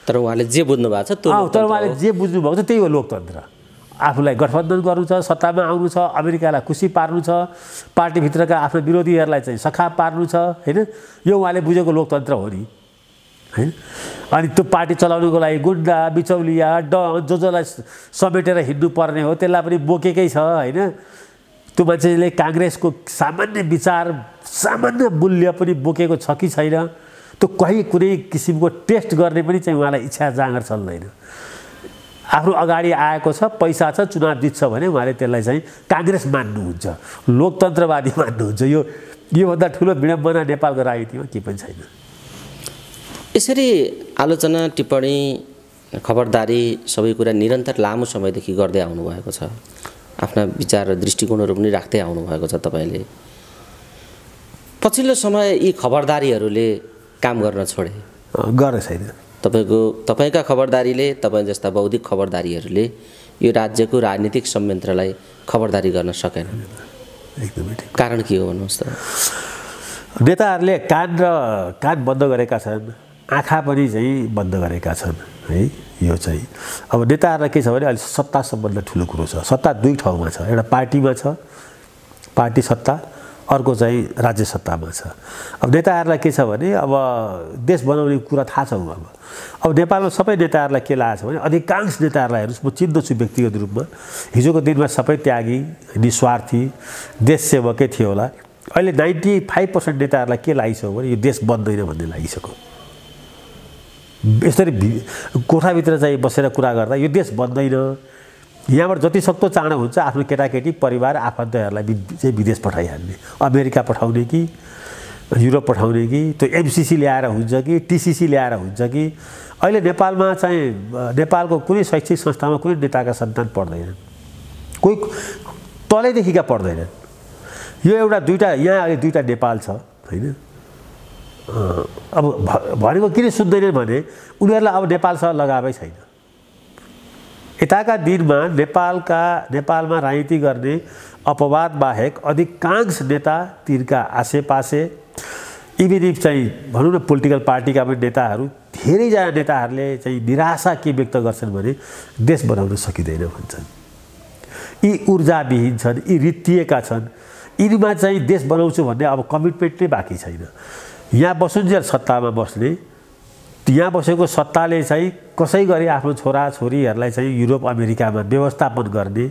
तर उहाँले जे बुझ्नु भएको छ त्यो, तर उहाँले जे बुझ्नु भएको छ त्यही हो लोकतन्त्र। आफूलाई गठबन्धन गर्नु छ, सत्तामा आउनु छ, अमेरिकालाई खुसी पार्नु छ, पार्टीभित्रका आफ्ना विरोधीहरूलाई चाहिँ सखाप पार्नु छ, होइन? यो उहाँले बुझेको लोकतन्त्र हो नि, होइन? अनि त्यो पार्टी चलाउनुको लागि गुन्डा, बिचौलिया, डन जसलाई समेटेर हिँड्नुपर्ने हो त्यसलाई पनि बोकेकै छ, होइन? त्यो मान्छेले काङ्ग्रेसको सामान्य विचार, सामान्य मूल्य पनि बोकेको छ कि छैन, त्यो कुनै किसिमको टेस्ट गर्ने पनि चाहिँ उहाँलाई इच्छा जाँगर चल्दैन। आफ्नो अगाडि आएको छ, पैसा छ, चुनाव जित्छ भने उहाँले त्यसलाई चाहिँ काङ्ग्रेस मान्नुहुन्छ, लोकतन्त्रवादी मान्नुहुन्छ। योभन्दा ठुलो विडम्बना नेपालको राजनीतिमा के पनि छैन। यसरी आलोचना, टिप्पणी, खबरदारी सबै कुरा निरन्तर लामो समयदेखि गर्दै आउनुभएको छ। आफ्ना विचार र दृष्टिकोणहरू पनि राख्दै आउनुभएको छ तपाईँले। पछिल्लो समय यी खबरदारीहरूले काम गर्न छोडे? गरेको छैन। तपाईँका खबरदारीले, तपाईँ जस्ता बौद्धिक खबरदारीहरूले यो राज्यको राजनीतिक संयन्त्रलाई खबरदारी गर्न सकेन। एकदमै ठिक। कारण के हो भन्नुहोस् त? नेताहरूले कान बन्द गरेका छन्, आँखा पनि चाहिँ बन्द गरेका छन्, है? यो चाहिँ अब नेताहरूलाई के छ भने अहिले सत्ता सबभन्दा ठुलो कुरो छ। सत्ता दुई ठाउँमा छ, एउटा पार्टीमा छ, पार्टी सत्ता, अर्को चाहिँ राज्य सत्तामा छ। अब नेताहरूलाई के छ भने अब देश बनाउने कुरा थाहा छ उहाँमा। अब नेपालमा सबै नेताहरूलाई के लागेको छ भने अधिकांश नेताहरूलाई हेर्नुहोस्, म चिन्दछु व्यक्तिगत रूपमा, हिजोको दिनमा सबै त्यागी, निस्वार्थी, देश सेवकै थियो होला। अहिले 95% नेताहरूलाई के लागिसक्यो भने यो देश बन्दैन भन्ने लागिसक्यो। यसरी कोठाभित्र चाहिँ बसेर कुरा गर्दा यो देश बन्दैन, यहाँबाट जति सक्दो चाँडो हुन्छ आफ्नो केटाकेटी, परिवार, आफन्तहरूलाई चाहिँ विदेश पठाइहाल्ने, अमेरिका पठाउने कि युरोप पठाउने कि त्यो एमसिसी ल्याएर हुन्छ कि टिसिसी ल्याएर हुन्छ कि। अहिले नेपालमा चाहिँ नेपालको कुनै शैक्षिक संस्थामा कुनै नेताका सन्तान पढ्दैनन्, कोही तलैदेखिका पढ्दैनन्। यो एउटा दुईवटा, यहाँ अहिले दुईवटा नेपाल छ, होइन? अब भनेको किन सुन्दैनन् भने उनीहरूलाई अब नेपालसँग लगावै छैन। यताका दिनमा नेपालमा राजनीति गर्ने अपवाद बाहेक अधिकांश नेता तिनका आसेपासे, इभिन चाहिँ भनौँ न पोलिटिकल पार्टीका पनि नेताहरू, धेरैजना नेताहरूले चाहिँ निराशा के व्यक्त गर्छन् भने देश बनाउन सकिँदैन भन्छन्। यी ऊर्जाविहीन छन्, यी रित्तिएका छन्, यिनीमा चाहिँ देश बनाउँछु भन्ने अब कमिटमेन्ट नै बाँकी छैन। यहाँ बसुन्जेल सत्तामा बस्ने, यहाँ बसेको सत्ताले चाहिँ कसै गरी आफ्नो छोराछोरीहरूलाई चाहिँ युरोप अमेरिकामा व्यवस्थापन गर्ने।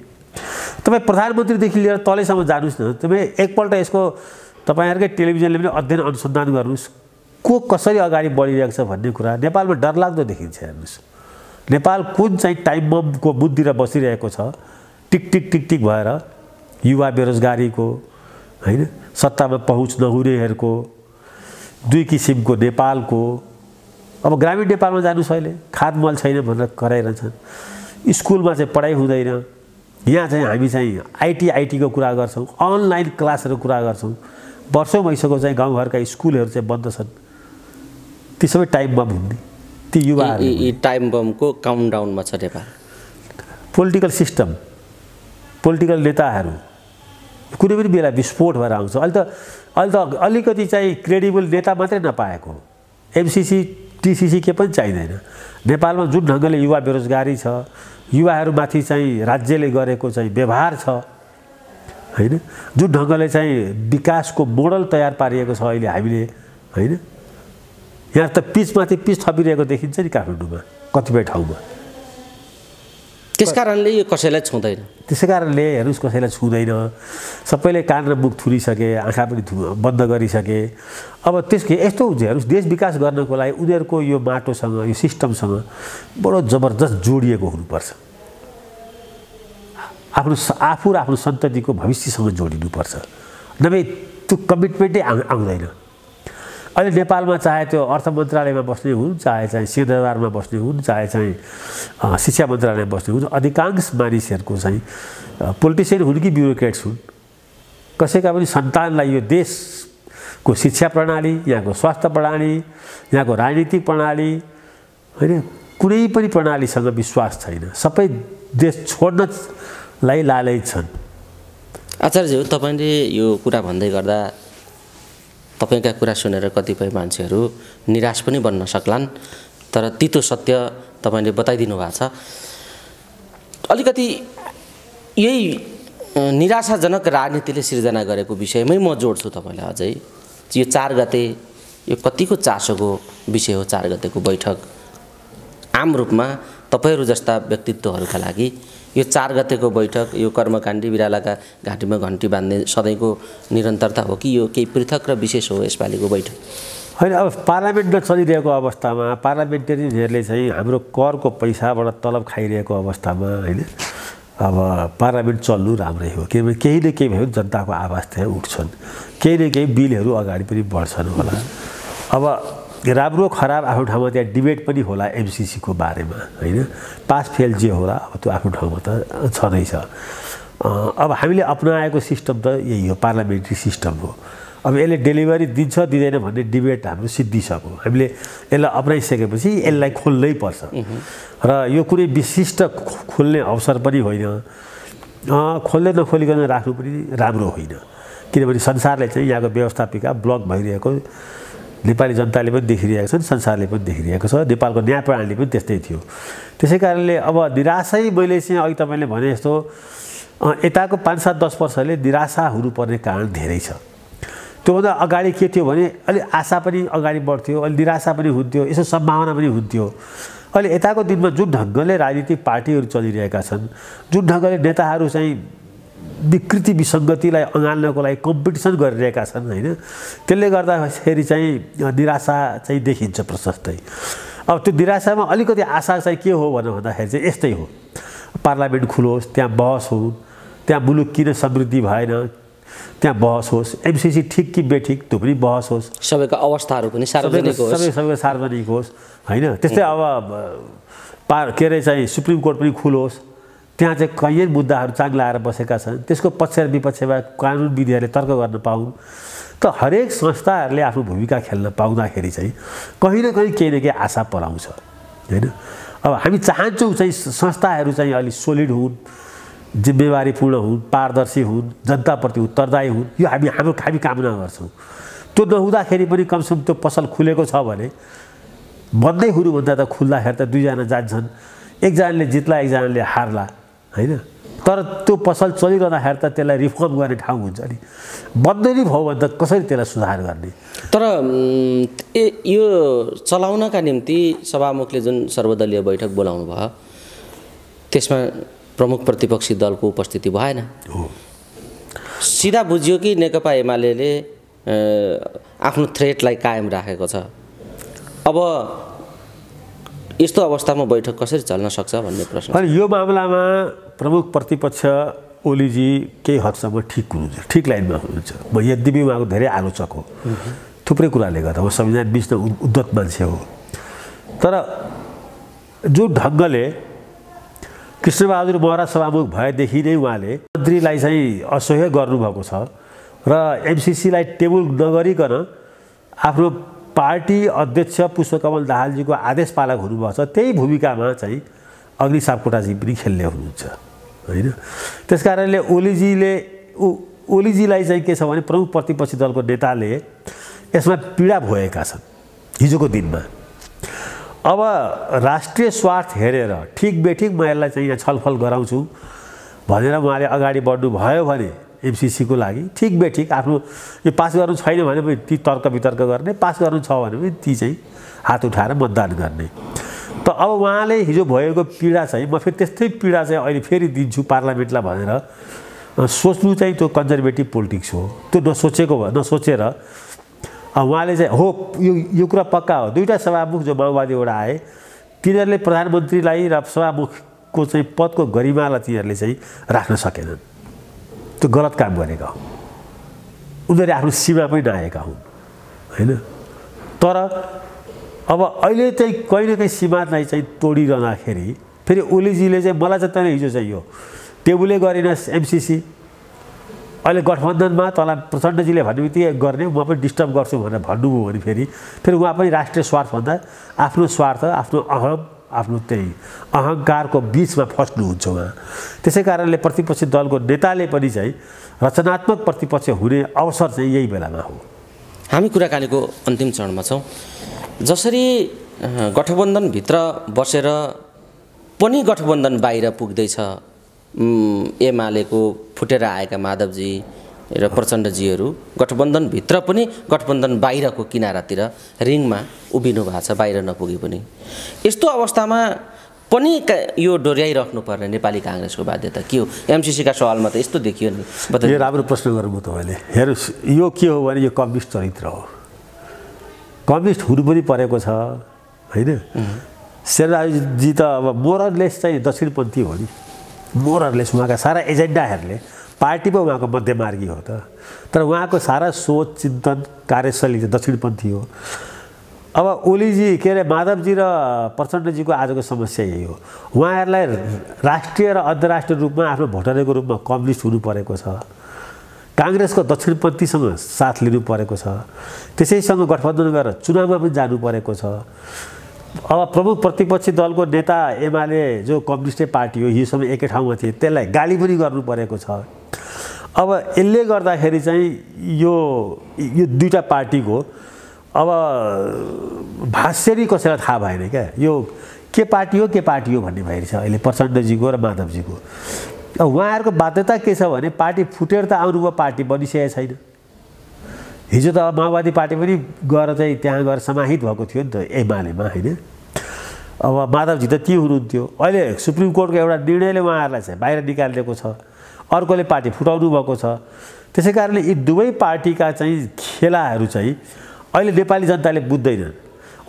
तपाईँ प्रधानमन्त्रीदेखि लिएर तलैसम्म जानुहोस् न, तपाईँ एकपल्ट यसको तपाईँहरूकै टेलिभिजनले पनि अध्ययन अनुसन्धान गर्नुहोस्, को कसरी अगाडि बढिरहेको छ भन्ने कुरा नेपालमा डरलाग्दो देखिन्छ। हेर्नुहोस्, नेपाल कुन चाहिँ टाइम बमको मुडतिर बसिरहेको छ, टिक टिक टिक टिक भएर, युवा बेरोजगारीको, होइन, सत्तामा पहुँच नहुनेहरूको, दुई किसिमको नेपालको। अब ग्रामीण नेपालमा जानुहोस्, अहिले खाद मल छैन भनेर कराइरहन्छन्, स्कुलमा चाहिँ पढाइ हुँदैन। यहाँ चाहिँ हामी चाहिँ आइटीको कुरा गर्छौँ, अनलाइन क्लासहरू कुरा गर्छौँ, वर्षौँ भइसक्यो चाहिँ गाउँघरका स्कुलहरू चाहिँ बन्द छन्। ती सबै टाइम बम हुने, ती युवाहरू यी टाइम बमको काउन्टडाउनमा छ नेपाल। पोलिटिकल सिस्टम, पोलिटिकल नेताहरू कुनै पनि बेला विस्फोट भएर आउँछ। अहिले त अलिकति चाहिँ क्रेडिबल नेता मात्रै नपाएको, एमसिसी टिसिसी के पनि चाहिँदैन। नेपालमा जुन ढङ्गले युवा बेरोजगारी छ, युवाहरूमाथि चाहिँ राज्यले गरेको चाहिँ व्यवहार छ, होइन, जुन ढङ्गले चाहिँ विकासको मोडल तयार पारिएको छ अहिले हामीले, होइन, यहाँ त पिचमाथि पिच थपिरहेको देखिन्छ नि काठमाडौँमा कतिपय ठाउँमा। त्यस कारणले यो कसैलाई छुँदैन। त्यसै कारणले हेर्नुहोस्, कसैलाई छुँदैन, सबैले कान र मुख थुनिसके, आँखा पनि बन्द गरिसके। अब त्यसको यस्तो हुन्छ, हेर्नुहोस्, देश विकास गर्नको लागि उनीहरूको यो माटोसँग, यो सिस्टमसँग बडो जबरजस्त जोडिएको हुनुपर्छ। आफू र आफ्नो सन्ततिको भविष्यसँग जोडिनुपर्छ, नभए त्यो कमिटमेन्टै आउँदैन। अहिले नेपालमा चाहे त्यो अर्थ मन्त्रालयमा बस्ने हुन्, चाहे चाहिँ सिंहदरबारमा बस्ने हुन्, चाहे चाहिँ शिक्षा मन्त्रालयमा बस्ने हुन्, अधिकांश मानिसहरूको चाहिँ पोलिटिसियन हुन् कि ब्युरोक्रेट्स हुन्, कसैका पनि सन्तानलाई यो देशको शिक्षा प्रणाली, यहाँको स्वास्थ्य प्रणाली, यहाँको राजनीतिक प्रणाली, होइन, कुनै पनि प्रणालीसँग विश्वास छैन। सबै देश छोड्नलाई लालच छन्। आचार्यज्यू, तपाईँले यो कुरा भन्दै गर्दा तपाईँका कुरा सुनेर कतिपय मान्छेहरू निराश पनि बन्न सक्लान्, तर तितो सत्य तपाईँले बताइदिनु भएको छ। अलिकति यही निराशाजनक राजनीतिले सिर्जना गरेको विषयमै म जोड्छु तपाईँलाई अझै। यो 4 गते यो कतिको चासोको विषय हो। 4 गतेको बैठक आम रूपमा तपाईँहरू जस्ता व्यक्तित्वहरूका लागि यो 4 गतेको बैठक यो कर्मकाण्डी बिरालाका घाँटीमा घन्टी बाँध्ने सधैँको निरन्तरता हो कि यो केही पृथक र विशेष हो यसपालिको बैठक? होइन, अब पार्लियामेन्टमा चलिरहेको अवस्थामा पार्लियामेन्टेरियनहरूले चाहिँ हाम्रो करको पैसाबाट तलब खाइरहेको अवस्थामा होइन, अब पार्लियामेन्ट चल्नु राम्रै हो। किनभने केही न केही भयो जनताको आवाज त्यहाँ उठ्छन्, केही न केही बिलहरू अगाडि पनि बढ्छन् होला। अब राम्रो खराब आफ्नो ठाउँमा त्यहाँ डिबेट पनि होला एमसिसीको बारेमा होइन, पास फेल जे होला अब त्यो आफ्नो ठाउँमा त छँदैछ। अब हामीले अपनाएको सिस्टम त यही हो, पार्लियामेन्ट्री सिस्टम हो। अब यसले डेलिभरी दिन्छ दिँदैन भन्ने डिबेट हाम्रो सिद्धिसक्यो। हामीले यसलाई अपनाइसकेपछि यसलाई खोल्नै पर्छ र यो कुनै विशिष्ट खोल्ने अवसर पनि होइन, खोल्दै नखोलिकन राख्नु पनि राम्रो होइन। किनभने संसारले चाहिँ यहाँको व्यवस्थापिका ब्लक भइरहेको नेपाली जनताले पनि देखिरहेको छ, संसारले पनि देखिरहेको छ, नेपालको न्याय प्रणाली पनि त्यस्तै थियो। त्यसै कारणले अब निराशै मैले चाहिँ अघि तपाईँले भने जस्तो यताको 5-7-10 वर्षले निराशा हुनुपर्ने कारण धेरै छ। त्योभन्दा अगाडि के थियो भने अलि आशा पनि अगाडि बढ्थ्यो, अलि निराशा पनि हुन्थ्यो, यसो सम्भावना पनि हुन्थ्यो। अहिले यताको दिनमा जुन ढङ्गले राजनीतिक पार्टीहरू चलिरहेका छन्, जुन ढङ्गले नेताहरू चाहिँ विकृति विसङ्गतिलाई अँगाल्नको लागि कम्पिटिसन गरिरहेका छन् होइन, त्यसले गर्दाखेरि चाहिँ निराशा चाहिँ देखिन्छ प्रशस्तै। अब त्यो निराशामा अलिकति आशा चाहिँ के हो भन्दाखेरि चाहिँ यस्तै हो, पार्लियामेन्ट खुलोस्, त्यहाँ बहस हो, त्यहाँ मुलुक किन समृद्धि भएन त्यहाँ बहस होस्, एमसिसी ठिक कि बेठिक त्यो पनि बहस होस्, सबैको अवस्थाहरू पनि सार्वजनिक होस्, सबैको सार्वजनिक होस् होइन। त्यस्तै अब के अरे चाहिँ सुप्रिम कोर्ट पनि खुलोस्, त्यहाँ चाहिँ कहीँ मुद्दाहरू चाङ्ला आएर बसेका छन्, त्यसको पक्ष र विपक्षमा कानुन विधिहरूले तर्क गर्न पाउन्। त हरेक संस्थाहरूले आफ्नो भूमिका खेल्न पाउँदाखेरि चाहिँ कहीँ न कहीँ केही न केही आशा पराउँछ होइन। अब हामी चाहन्छौँ चाहिँ संस्थाहरू चाहिँ अलिक सोलिड हुन्, जिम्मेवारीपूर्ण हुन्, पारदर्शी हुन्, जनताप्रति उत्तरदायी हुन्, यो हामी कामना गर्छौँ। त्यो नहुँदाखेरि पनि कमसेकम त्यो पसल खुलेको छ भने बन्दै हुनुभन्दा त खुल्दाखेरि त 2 जना जान्छन्, एकजनाले जित्ला एकजनाले हार्ला होइन। तर त्यो पसल चलिरहँदाखेरि त त्यसलाई रिफर्म गर्ने ठाउँ हुन्छ नि, बन्दै नै भयो भने त कसरी त्यसलाई सुधार गर्ने। तर यो चलाउनका निम्ति सभामुखले जुन सर्वदलीय बैठक बोलाउनु भयो त्यसमा प्रमुख प्रतिपक्षी दलको उपस्थिति भएन। सिधा बुझियो कि नेकपा एमाले आफ्नो थ्रेटलाई कायम राखेको छ। अब यस्तो अवस्थामा बैठक कसरी चल्न सक्छ भन्ने प्रश्न। अनि यो मामलामा प्रमुख प्रतिपक्ष ओलीजी केही हदसम्म ठिक लाइनमा हुनुहुन्छ। म यद्यपि उहाँको धेरै आलोचक हो, थुप्रै कुराले गर्दा म संविधान बिच्न उद्धत मान्छे हो। तर जो ढङ्गले कृष्णबहादुर महरा सभामुख भएदेखि नै उहाँले मन्त्रीलाई चाहिँ असह्य गर्नुभएको छ र एमसिसीलाई टेबल नगरिकन आफ्नो पार्टी अध्यक्ष पुष्पकमल दाहालजीको आदेश पालक हुनुभएको छ। त्यही भूमिकामा चाहिँ अग्नि सापकोटाजी पनि खेल्ने हुनुहुन्छ होइन। त्यस कारणले ओलीजीलाई चाहिँ के छ भने प्रमुख प्रतिपक्षी दलको नेताले यसमा पीडा भोगेका छन् हिजोको दिनमा। अब राष्ट्रिय स्वार्थ हेरेर ठिक बेठिक म यसलाई चाहिँ यहाँ छलफल गराउँछु भनेर उहाँले अगाडि बढ्नु भयो भने एमसिसीको लागि ठिक बेठिक आफ्नो यो पास गर्नु छैन भने पनि ती तर्क वितर्क गर्ने, पास गर्नु छ भने पनि ती चाहिँ हात उठाएर मतदान गर्ने। त अब उहाँले हिजो भएको पीडा चाहिँ म फेरि त्यस्तै पीडा चाहिँ अहिले फेरि दिन्छु पार्लियामेन्टलाई भनेर सोच्नु चाहिँ त्यो कन्जर्भेटिभ पोलिटिक्स हो। त्यो नसोचेर उहाँले चाहिँ हो यो कुरा पक्का हो। 2टा सभामुख जो माओवादीबाट आए तिनीहरूले प्रधानमन्त्रीलाई र सभामुखको चाहिँ पदको गरिमालाई तिनीहरूले चाहिँ राख्न सकेनन्। त्यो गलत काम गरेका हुन्, उनीहरूले आफ्नो सीमा पनि नआएका हुन् होइन। तर अब अहिले चाहिँ कहीँ न कहीँ सीमालाई चाहिँ तोडिरहँदाखेरि फेरि ओलीजीले चाहिँ मलाई चाहिँ तैँले हिजो चाहिँ यो टेबुलै गरेनस् एमसिसी, अहिले गठबन्धनमा तँलाई प्रचण्डजीले भन्ने बित्तिकै गर्ने म पनि डिस्टर्ब गर्छु भनेर भन्नुभयो भने फेरि उहाँ पनि राष्ट्रिय स्वार्थभन्दा आफ्नो स्वार्थ, आफ्नो त्यही अहङ्कारको बिचमा फस्नुहुन्छ उहाँ। त्यसै कारणले प्रतिपक्षी दलको नेताले पनि चाहिँ रचनात्मक प्रतिपक्ष हुने अवसर चाहिँ यही बेलामा हो। हामी कुराकानीको अन्तिम चरणमा छौँ। जसरी गठबन्धनभित्र बसेर पनि गठबन्धन बाहिर पुग्दैछ एमालेको फुटेर आएका माधवजी र प्रचण्डजीहरू गठबन्धनभित्र पनि गठबन्धन बाहिरको किनारातिर रिङमा उभिनु भएको छ, बाहिर नपुगे पनि। यस्तो अवस्थामा पनि यो डोर्याइराख्नुपर्ने नेपाली काङ्ग्रेसको बाध्यता के हो? एमसिसीका सवालमा त यस्तो देखियो नि। यो राम्रो प्रश्न गर्नुभयो तपाईँले। हेर्नुहोस्, यो के हो भने यो कम्युनिस्ट चरित्र हो। कम्युनिस्ट हुनु पनि परेको छ होइन। शेरबहादुरजी त अब मोरलेस चाहिँ दक्षिणपन्थी हो नि, मोरलेस। उहाँका सारा एजेन्डाहरूले पार्टी पो उहाँको मध्यमार्गी हो त, तर उहाँको सारा सोच चिन्तन कार्यशैली चाहिँ दक्षिणपन्थी हो। अब ओलीजी के अरे माधवजी र प्रचण्डजीको आजको समस्या यही हो। उहाँहरूलाई राष्ट्रिय र अन्तर्राष्ट्रिय रूपमा आफ्नो भोटरको रूपमा कम्युनिस्ट हुनु परेको छ, काङ्ग्रेसको दक्षिणपन्थीसँग साथ लिनु परेको छ, त्यसैसँग गठबन्धन गरेर चुनावमा पनि जानु परेको छ। अब प्रमुख प्रतिपक्षी दलको नेता एमाले जो कम्युनिस्टै पार्टी हो, हिजोसम्म एकै ठाउँमा थिए, त्यसलाई गाली पनि गर्नु परेको छ। अब यसले गर्दाखेरि चाहिँ यो दुईवटा पार्टीको अब भाष्यरी कसैलाई थाहा भएन क्या, यो के पार्टी हो भन्ने भइरहेछ अहिले प्रचण्डजीको र माधवजीको। अब उहाँहरूको बाध्यता के छ भने पार्टी फुटेर त आउनुभयो, पार्टी बनिसकेको छैन। हिजो त माओवादी पार्टी पनि गएर चाहिँ त्यहाँ गएर समाहित भएको थियो नि त एमालेमा होइन। अब माधवजी त ती हुनुहुन्थ्यो। अहिले सुप्रिम कोर्टको एउटा निर्णयले उहाँहरूलाई चाहिँ बाहिर निकालिदिएको छ, अर्कोले पार्टी फुटाउनु भएको छ। त्यसै कारणले यी दुवै पार्टीका चाहिँ खेलाहरू चाहिँ अहिले नेपाली जनताले बुझ्दैनन्।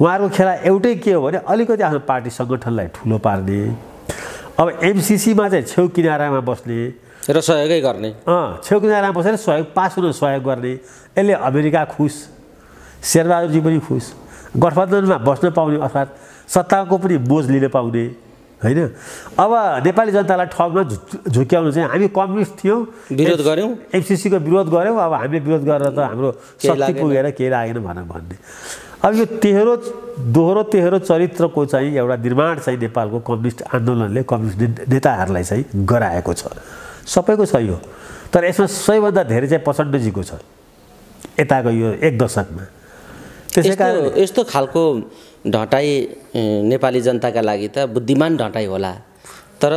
उहाँहरूको खेला एउटै के हो भने अलिकति आफ्नो पार्टी सङ्गठनलाई ठुलो पार्ने, अब एमसिसीमा चाहिँ छेउ किनारामा बस्ने र सहयोगै गर्ने, छेउ किनारामा बसेर पास हुन सहयोग गर्ने। यसले अमेरिका खुस, शेरबहादुरजी पनि खुस, गठबन्धनमा बस्न पाउने अर्थात् सत्ताको पनि बोझ लिन पाउने होइन। अब नेपाली जनतालाई ठगमा झुक्याउनु चाहिँ हामी कम्युनिस्ट थियौँ, विरोध गऱ्यौँ, एमसिसीको विरोध गऱ्यौँ, अब हामीले विरोध गरेर त हाम्रो शक्ति पुगेर केही लागेन भन्ने। अब यो दोहोरो चरित्रको चाहिँ एउटा निर्माण चाहिँ नेपालको कम्युनिस्ट आन्दोलनले कम्युनिस्ट नेताहरूलाई चाहिँ गराएको छ। सबैको छ यो, तर यसमा सबैभन्दा धेरै चाहिँ प्रचण्डजीको छ यताको यो एक दशकमा। त्यसै कारण यस्तो खालको ढटाइ नेपाली जनताका लागि त बुद्धिमान ढटाइ होला, तर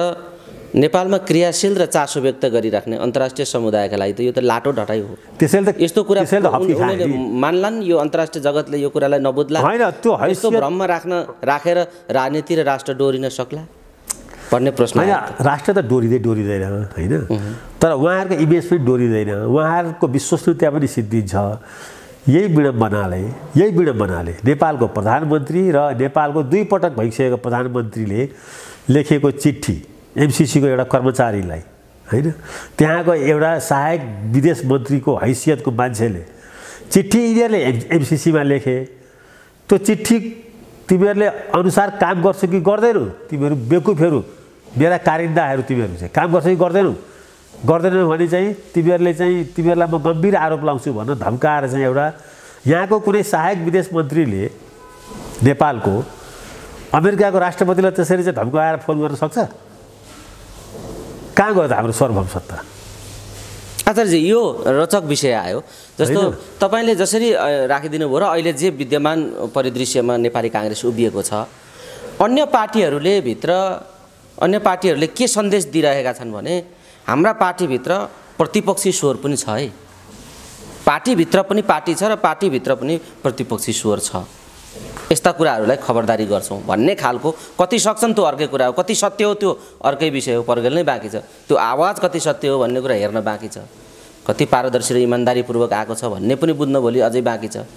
नेपालमा क्रियाशील र चासो व्यक्त गरिराख्ने अन्तर्राष्ट्रिय समुदायका लागि त यो त लाटो ढटाइ हो। त्यसैले त यस्तो कुरा उनीहरूले मान्लान्, यो अन्तर्राष्ट्रिय जगतले यो कुरालाई नबुझ्ला, यस्तो भ्रममा राखेर राजनीति र राष्ट्र डोरिन सक्ला भन्ने प्रश्न। राष्ट्र त डोरिँदैन होइन, तर उहाँहरूको इमेज पनि डोरिँदैन, उहाँहरूको विश्वसनीयता पनि सिद्धिन्छ। यही विडम्बनाले नेपालको प्रधानमन्त्री र नेपालको 2 पटक भइसकेको प्रधानमन्त्रीले लेखेको चिठी एमसिसीको एउटा कर्मचारीलाई होइन, त्यहाँको एउटा सहायक विदेश मन्त्रीको हैसियतको मान्छेले चिठी यिनीहरूले एमसिसीमा लेखे। त्यो चिठी तिमीहरूले अनुसार काम गर्छौ कि गर्दैनौ, तिमीहरू बेकुफहरू, मेरा कारिन्दाहरू तिमीहरू चाहिँ काम गर्छौ कि गर्दैनौ भने चाहिँ तिमीहरूलाई म गम्भीर आरोप लाउँछु भनेर धम्काएर चाहिँ एउटा यहाँको कुनै सहायक विदेश मन्त्रीले नेपालको अमेरिकाको राष्ट्रपतिलाई त्यसरी चाहिँ धम्काएर फोन गर्न सक्छ? कहाँ गयो त हाम्रो सार्वभौम सत्ता? आचार्यजी, यो रोचक विषय आयो। जस्तो तपाईँले जसरी राखिदिनु भयो र अहिले जे विद्यमान परिदृश्यमा नेपाली काङ्ग्रेस उभिएको छ, अन्य पार्टीहरूले के सन्देश दिइरहेका छन् भने हाम्रा पार्टीभित्र प्रतिपक्षी स्वर पनि छ है, पार्टीभित्र पनि पार्टी छ र पार्टीभित्र पनि प्रतिपक्षी स्वर छ, यस्ता कुराहरूलाई खबरदारी गर्छौँ भन्ने खालको। कति सक्छन् त्यो अर्कै कुरा हो, कति सत्य हो त्यो अर्कै विषय हो, पर्गेल नै बाँकी छ। त्यो आवाज कति सत्य हो भन्ने कुरा हेर्न बाँकी छ, कति पारदर्शी र इमान्दारीपूर्वक आएको छ भन्ने पनि बुझ्न भोलि अझै बाँकी छ।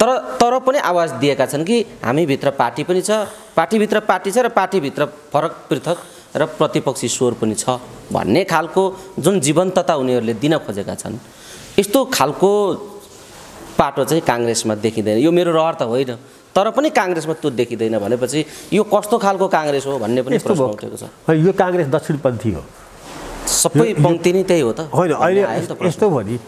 तर पनि आवाज दिएका छन् कि हामीभित्र पार्टी पनि छ, पार्टीभित्र पार्टी छ र पार्टीभित्र फरक पृथक र प्रतिपक्षी स्वर पनि छ भन्ने खालको जुन जीवन्तता उनीहरूले दिन खोजेका छन्, यस्तो खालको पाटो चाहिँ काङ्ग्रेसमा देखिँदैन। यो मेरो रहर त होइन, तर पनि काङ्ग्रेसमा त्यो देखिँदैन भनेपछि यो कस्तो खालको काङ्ग्रेस हो भन्ने पनि प्रश्न उठेको छ। यो काङ्ग्रेस दक्षिणपन्थी हो, सबै पङ्क्ति नै त्यही हो त होइन? अहिले यस्तो भने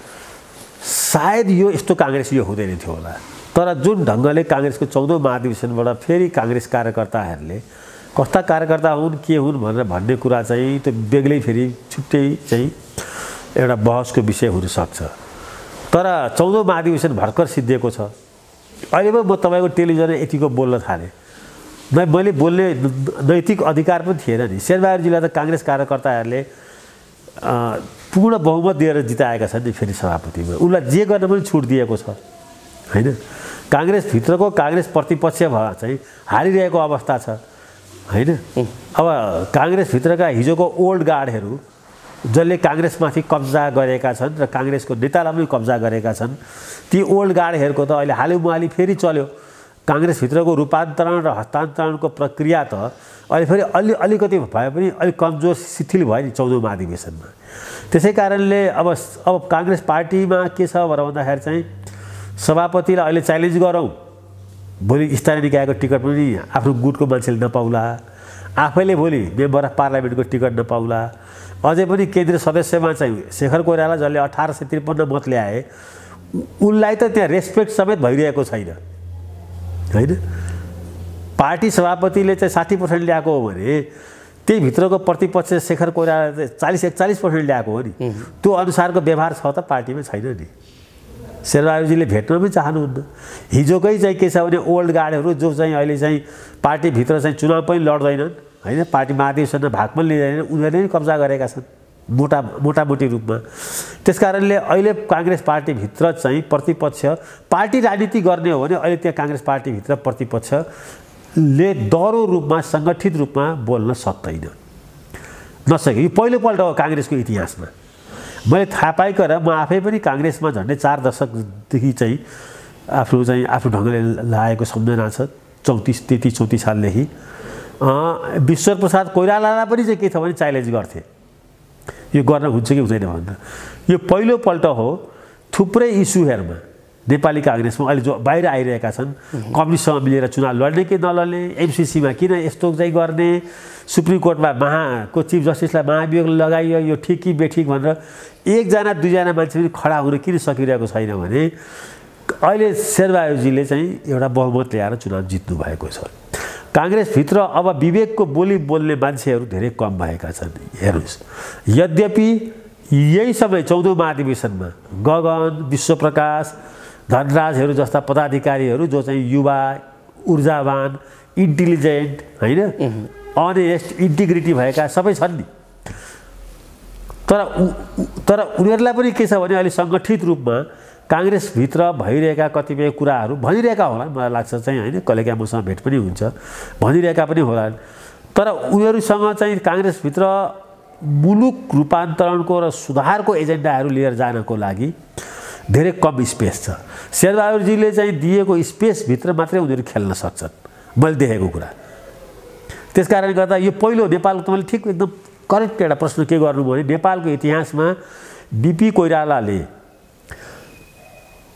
सायद यो यस्तो काङ्ग्रेस यो हुँदैन थियो होला, तर जुन ढङ्गले काङ्ग्रेसको 14औं महाधिवेशनबाट फेरि काङ्ग्रेस कार्यकर्ताहरूले कस्ता कार्यकर्ता हुन् के हुन् भन्ने कुरा चाहिँ त्यो बेग्लै फेरि छुट्टै चाहिँ एउटा बहसको विषय हुनसक्छ। तर 14औं महाधिवेशन भर्खर सिद्धिएको छ। अहिले पो म तपाईँको टेलिभिजनमा यतिको बोल्न थालेँ, मैले बोल्ने नैतिक अधिकार पनि थिएन नि। शेरबहादुरजीलाई त काङ्ग्रेस कार्यकर्ताहरूले पूर्ण बहुमत दिएर जिताएका छन् नि फेरि सभापतिमा। उसलाई जे गर्न पनि छुट दिएको छ हैन। काङ्ग्रेसभित्रको काङ्ग्रेस प्रतिपक्ष चाहिँ हारिरहेको अवस्था छ हैन। अब काङ्ग्रेसभित्रका हिजोको ओल्ड गार्डहरू जसले काङ्ग्रेसमाथि कब्जा गरेका छन् र काङ्ग्रेसको नेतालाई पनि कब्जा गरेका छन्, ती ओल्ड गार्डहरूको त अहिले हालैमुहाली फेरि चल्यो। काङ्ग्रेसभित्रको रूपान्तरण र हस्तान्तरणको प्रक्रिया त अहिले फेरि अलिकति भए पनि अलिक कमजोर शिथिल भयो नि 14औं महाधिवेशनमा। त्यसै कारणले अब काङ्ग्रेस पार्टीमा के छ भन्दाखेरि चाहिँ सभापतिलाई अहिले च्यालेन्ज गरौँ, भोलि स्थानीय निकायको टिकट पनि आफ्नो गुटको मान्छेले नपाउला, आफैले भोलि मेम्बर अफ पार्लियामेन्टको टिकट नपाउला, अझै पनि केन्द्रीय सदस्यमा चाहिँ शेखर कोइराला जसले 1853 मत ल्याए उनलाई त त्यहाँ रेस्पेक्ट समेत भइरहेको छैन हैन। पार्टी सभापतिले चाहिँ 60% ल्याएको हो भने त्यही भित्रको प्रतिपक्ष शेखर कोइरालाले 40-41% ल्याएको हो नि। त्यो अनुसारको व्यवहार छ त पार्टीमा छैन नि। शेरबहादुरजीले भेट्न पनि चाहनुहुन्न। हिजोकै चाहिँ के छ भने ओल्ड गार्डहरू जो चाहिँ अहिले चाहिँ पार्टीभित्र चाहिँ चुनाव पनि लड्दैनन् हैन, पार्टी महाधिवेशनमा भाग पनि लिँदैनन्, उनीहरूले नै कब्जा गरेका छन् मोटामोटी रूपमा। त्यसकारणले अहिले काङ्ग्रेस पार्टीभित्र चाहिँ प्रतिपक्ष पार्टी राजनीति गर्ने हो भने अहिले त्यहाँ काङ्ग्रेस पार्टीभित्र प्रतिपक्षले दह्रो रूपमा सङ्गठित रूपमा बोल्न सक्दैन नसके। यो पहिलोपल्ट हो काङ्ग्रेसको इतिहासमा। मैले थाहा पाइकन म आफै पनि काङ्ग्रेसमा झन्डै 4 दशकदेखि चाहिँ आफ्नो ढङ्गले लागेको सम्झना छ। 33-34 सालदेखि विश्वप्रसाद कोइरालालाई पनि चाहिँ के छ भने च्यालेन्ज गर्थे, यो गर्न हुन्छ कि हुँदैन भनेर। यो पहिलोपल्ट हो थुप्रै इस्युहरूमा नेपाली काङ्ग्रेसमा अहिले जो बाहिर आइरहेका छन्, कम्युनिस्टसँग मिलेर चुनाव लड्ने कि नलड्ने, एमसिसीमा किन यस्तो चाहिँ गर्ने, सुप्रिम कोर्टमा को चिफ जस्टिसलाई महाभियोग लगाइयो, यो ठिक कि बेठिक भनेर एकजना दुईजना मान्छे पनि खडा हुन किन सकिरहेको छैन भने अहिले शेरबहादुरजीले चाहिँ एउटा बहुमत ल्याएर चुनाव जित्नु भएको छ। काङ्ग्रेसभित्र अब विवेकको बोली बोल्ने मान्छेहरू धेरै कम भएका छन्। हेर्नुहोस्, यद्यपि यही समय 14औं महाधिवेशनमा गगन, विश्वप्रकाश, धनराजहरू जस्ता पदाधिकारीहरू जो चाहिँ युवा, ऊर्जावान, इन्टेलिजेन्ट हैन, अनेस्ट, इन्टिग्रिटी भएका सबै छन् नि। तर उनीहरूलाई पनि के छ भने अहिले सङ्गठित रूपमा काङ्ग्रेसभित्र भइरहेका कतिपय कुराहरू भनिरहेका होला, मलाई लाग्छ चाहिँ हैन, कहिलेकाहीँ मसँग भेट पनि हुन्छ, भनिरहेका पनि होलान्। तर उनीहरूसँग चाहिँ काङ्ग्रेसभित्र मुलुक रूपान्तरणको र सुधारको एजेन्डाहरू लिएर जानको लागि धेरै कम स्पेस छ। शेरबहादुरजीले चाहिँ दिएको स्पेसभित्र मात्रै उनीहरू खेल्न सक्छन्, मैले देखेको कुरा। त्यसकारणले गर्दा यो पहिलो नेपालको तपाईँले ठिक एकदम करेक्ट एउटा प्रश्न के गर्नुभयो भने नेपालको इतिहासमा बिपी कोइरालाले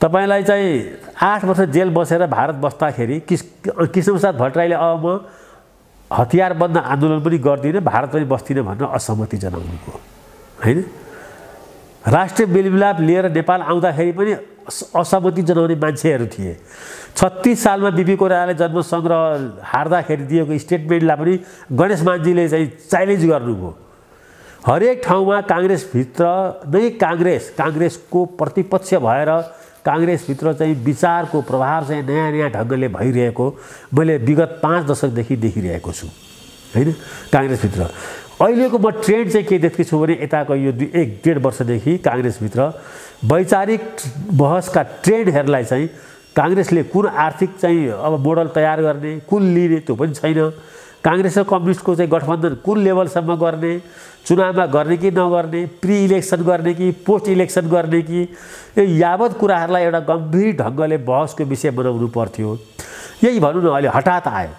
तपाईलाई चाहिँ 8 वर्ष जेल बसेर भारत बस्दाखेरि कृष्णप्रसाद भट्टराईले अब म हतियारबन्द आन्दोलन पनि गर्दिनँ, भारत पनि बस्दिनँ भनेर असहमति जनाउनुभयो हैन। राष्ट्रिय मेलमिलाप लिएर नेपाल आउँदाखेरि पनि असहमति जनाउने मान्छेहरू थिए। 36 सालमा बिपी कोइरालाले जन्मसङ्ग्रह हार्दाखेरि दिएको स्टेटमेन्टलाई पनि गणेश मानजीले चाहिँ च्यालेन्ज गर्नुभयो। हरेक ठाउँमा काङ्ग्रेसभित्र नै काङ्ग्रेसको प्रतिपक्ष भएर काङ्ग्रेसभित्र चाहिँ विचारको प्रभाव चाहिँ नयाँ ढङ्गले भइरहेको मैले विगत 5 दशकदेखि देखिरहेको छु हैन। काङ्ग्रेसभित्र अहिलेको म ट्रेन्ड चाहिँ के देख्छु भने यताको यो 1-1.5 वर्षदेखि काङ्ग्रेसभित्र वैचारिक बहसका ट्रेन्डहरूलाई चाहिँ काङ्ग्रेसले कुन आर्थिक चाहिँ अब मोडल तयार गर्ने, कुन लिने त्यो पनि छैन। काङ्ग्रेस र कम्युनिस्टको चाहिँ गठबन्धन कुन लेभलसम्म गर्ने, चुनावमा गर्ने कि नगर्ने, प्री इलेक्सन गर्ने कि पोस्ट इलेक्सन गर्ने कि, यो यावत कुराहरूलाई एउटा गम्भीर ढङ्गले बहसको विषय बनाउनु पर्थ्यो। यही भनौँ न अहिले हठात आयो,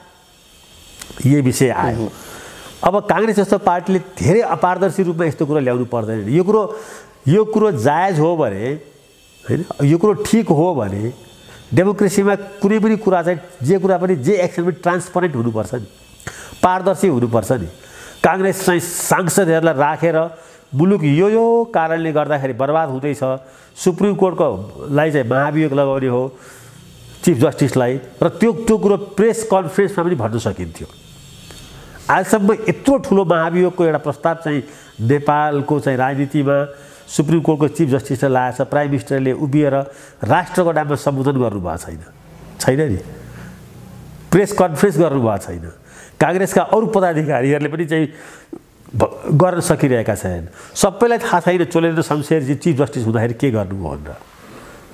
यही विषय आयो। अब काङ्ग्रेस जस्तो पार्टीले धेरै अपारदर्शी रूपमा यस्तो कुरा ल्याउनु पर्दैन। यो कुरो जायज हो भने हैन, यो कुरो ठिक हो भने डेमोक्रेसीमा कुनै पनि कुरा चाहिँ जे एक्सन पनि ट्रान्सपरेन्ट हुनुपर्छ नि, पारदर्शी हुनुपर्छ नि। काङ्ग्रेस चाहिँ सांसदहरूलाई राखेर मुलुक यो कारणले गर्दाखेरि बर्बाद हुँदैछ, सुप्रिम कोर्टकोलाई चाहिँ महाभियोग लगाउने हो चिफ जस्टिसलाई, र त्यो कुरो प्रेस कन्फरेन्समा पनि भन्न सकिन्थ्यो। आजसम्म यत्रो ठुलो महाभियोगको एउटा प्रस्ताव चाहिँ नेपालको चाहिँ राजनीतिमा सुप्रिम कोर्टको चिफ जस्टिसले ल्याएछ, प्राइम मिनिस्टरले उभिएर राष्ट्रको नाममा सम्बोधन गर्नुभएको छैन नि। प्रेस कन्फरेन्स गर्नुभएको छैन। काङ्ग्रेसका अरू पदाधिकारीहरूले पनि चाहिँ गर्न सकिरहेका छैनन्। सबैलाई थाहा छैन चोलेन्द्र शमशेरजी चिफ जस्टिस हुँदाखेरि के गर्नुभयो भनेर।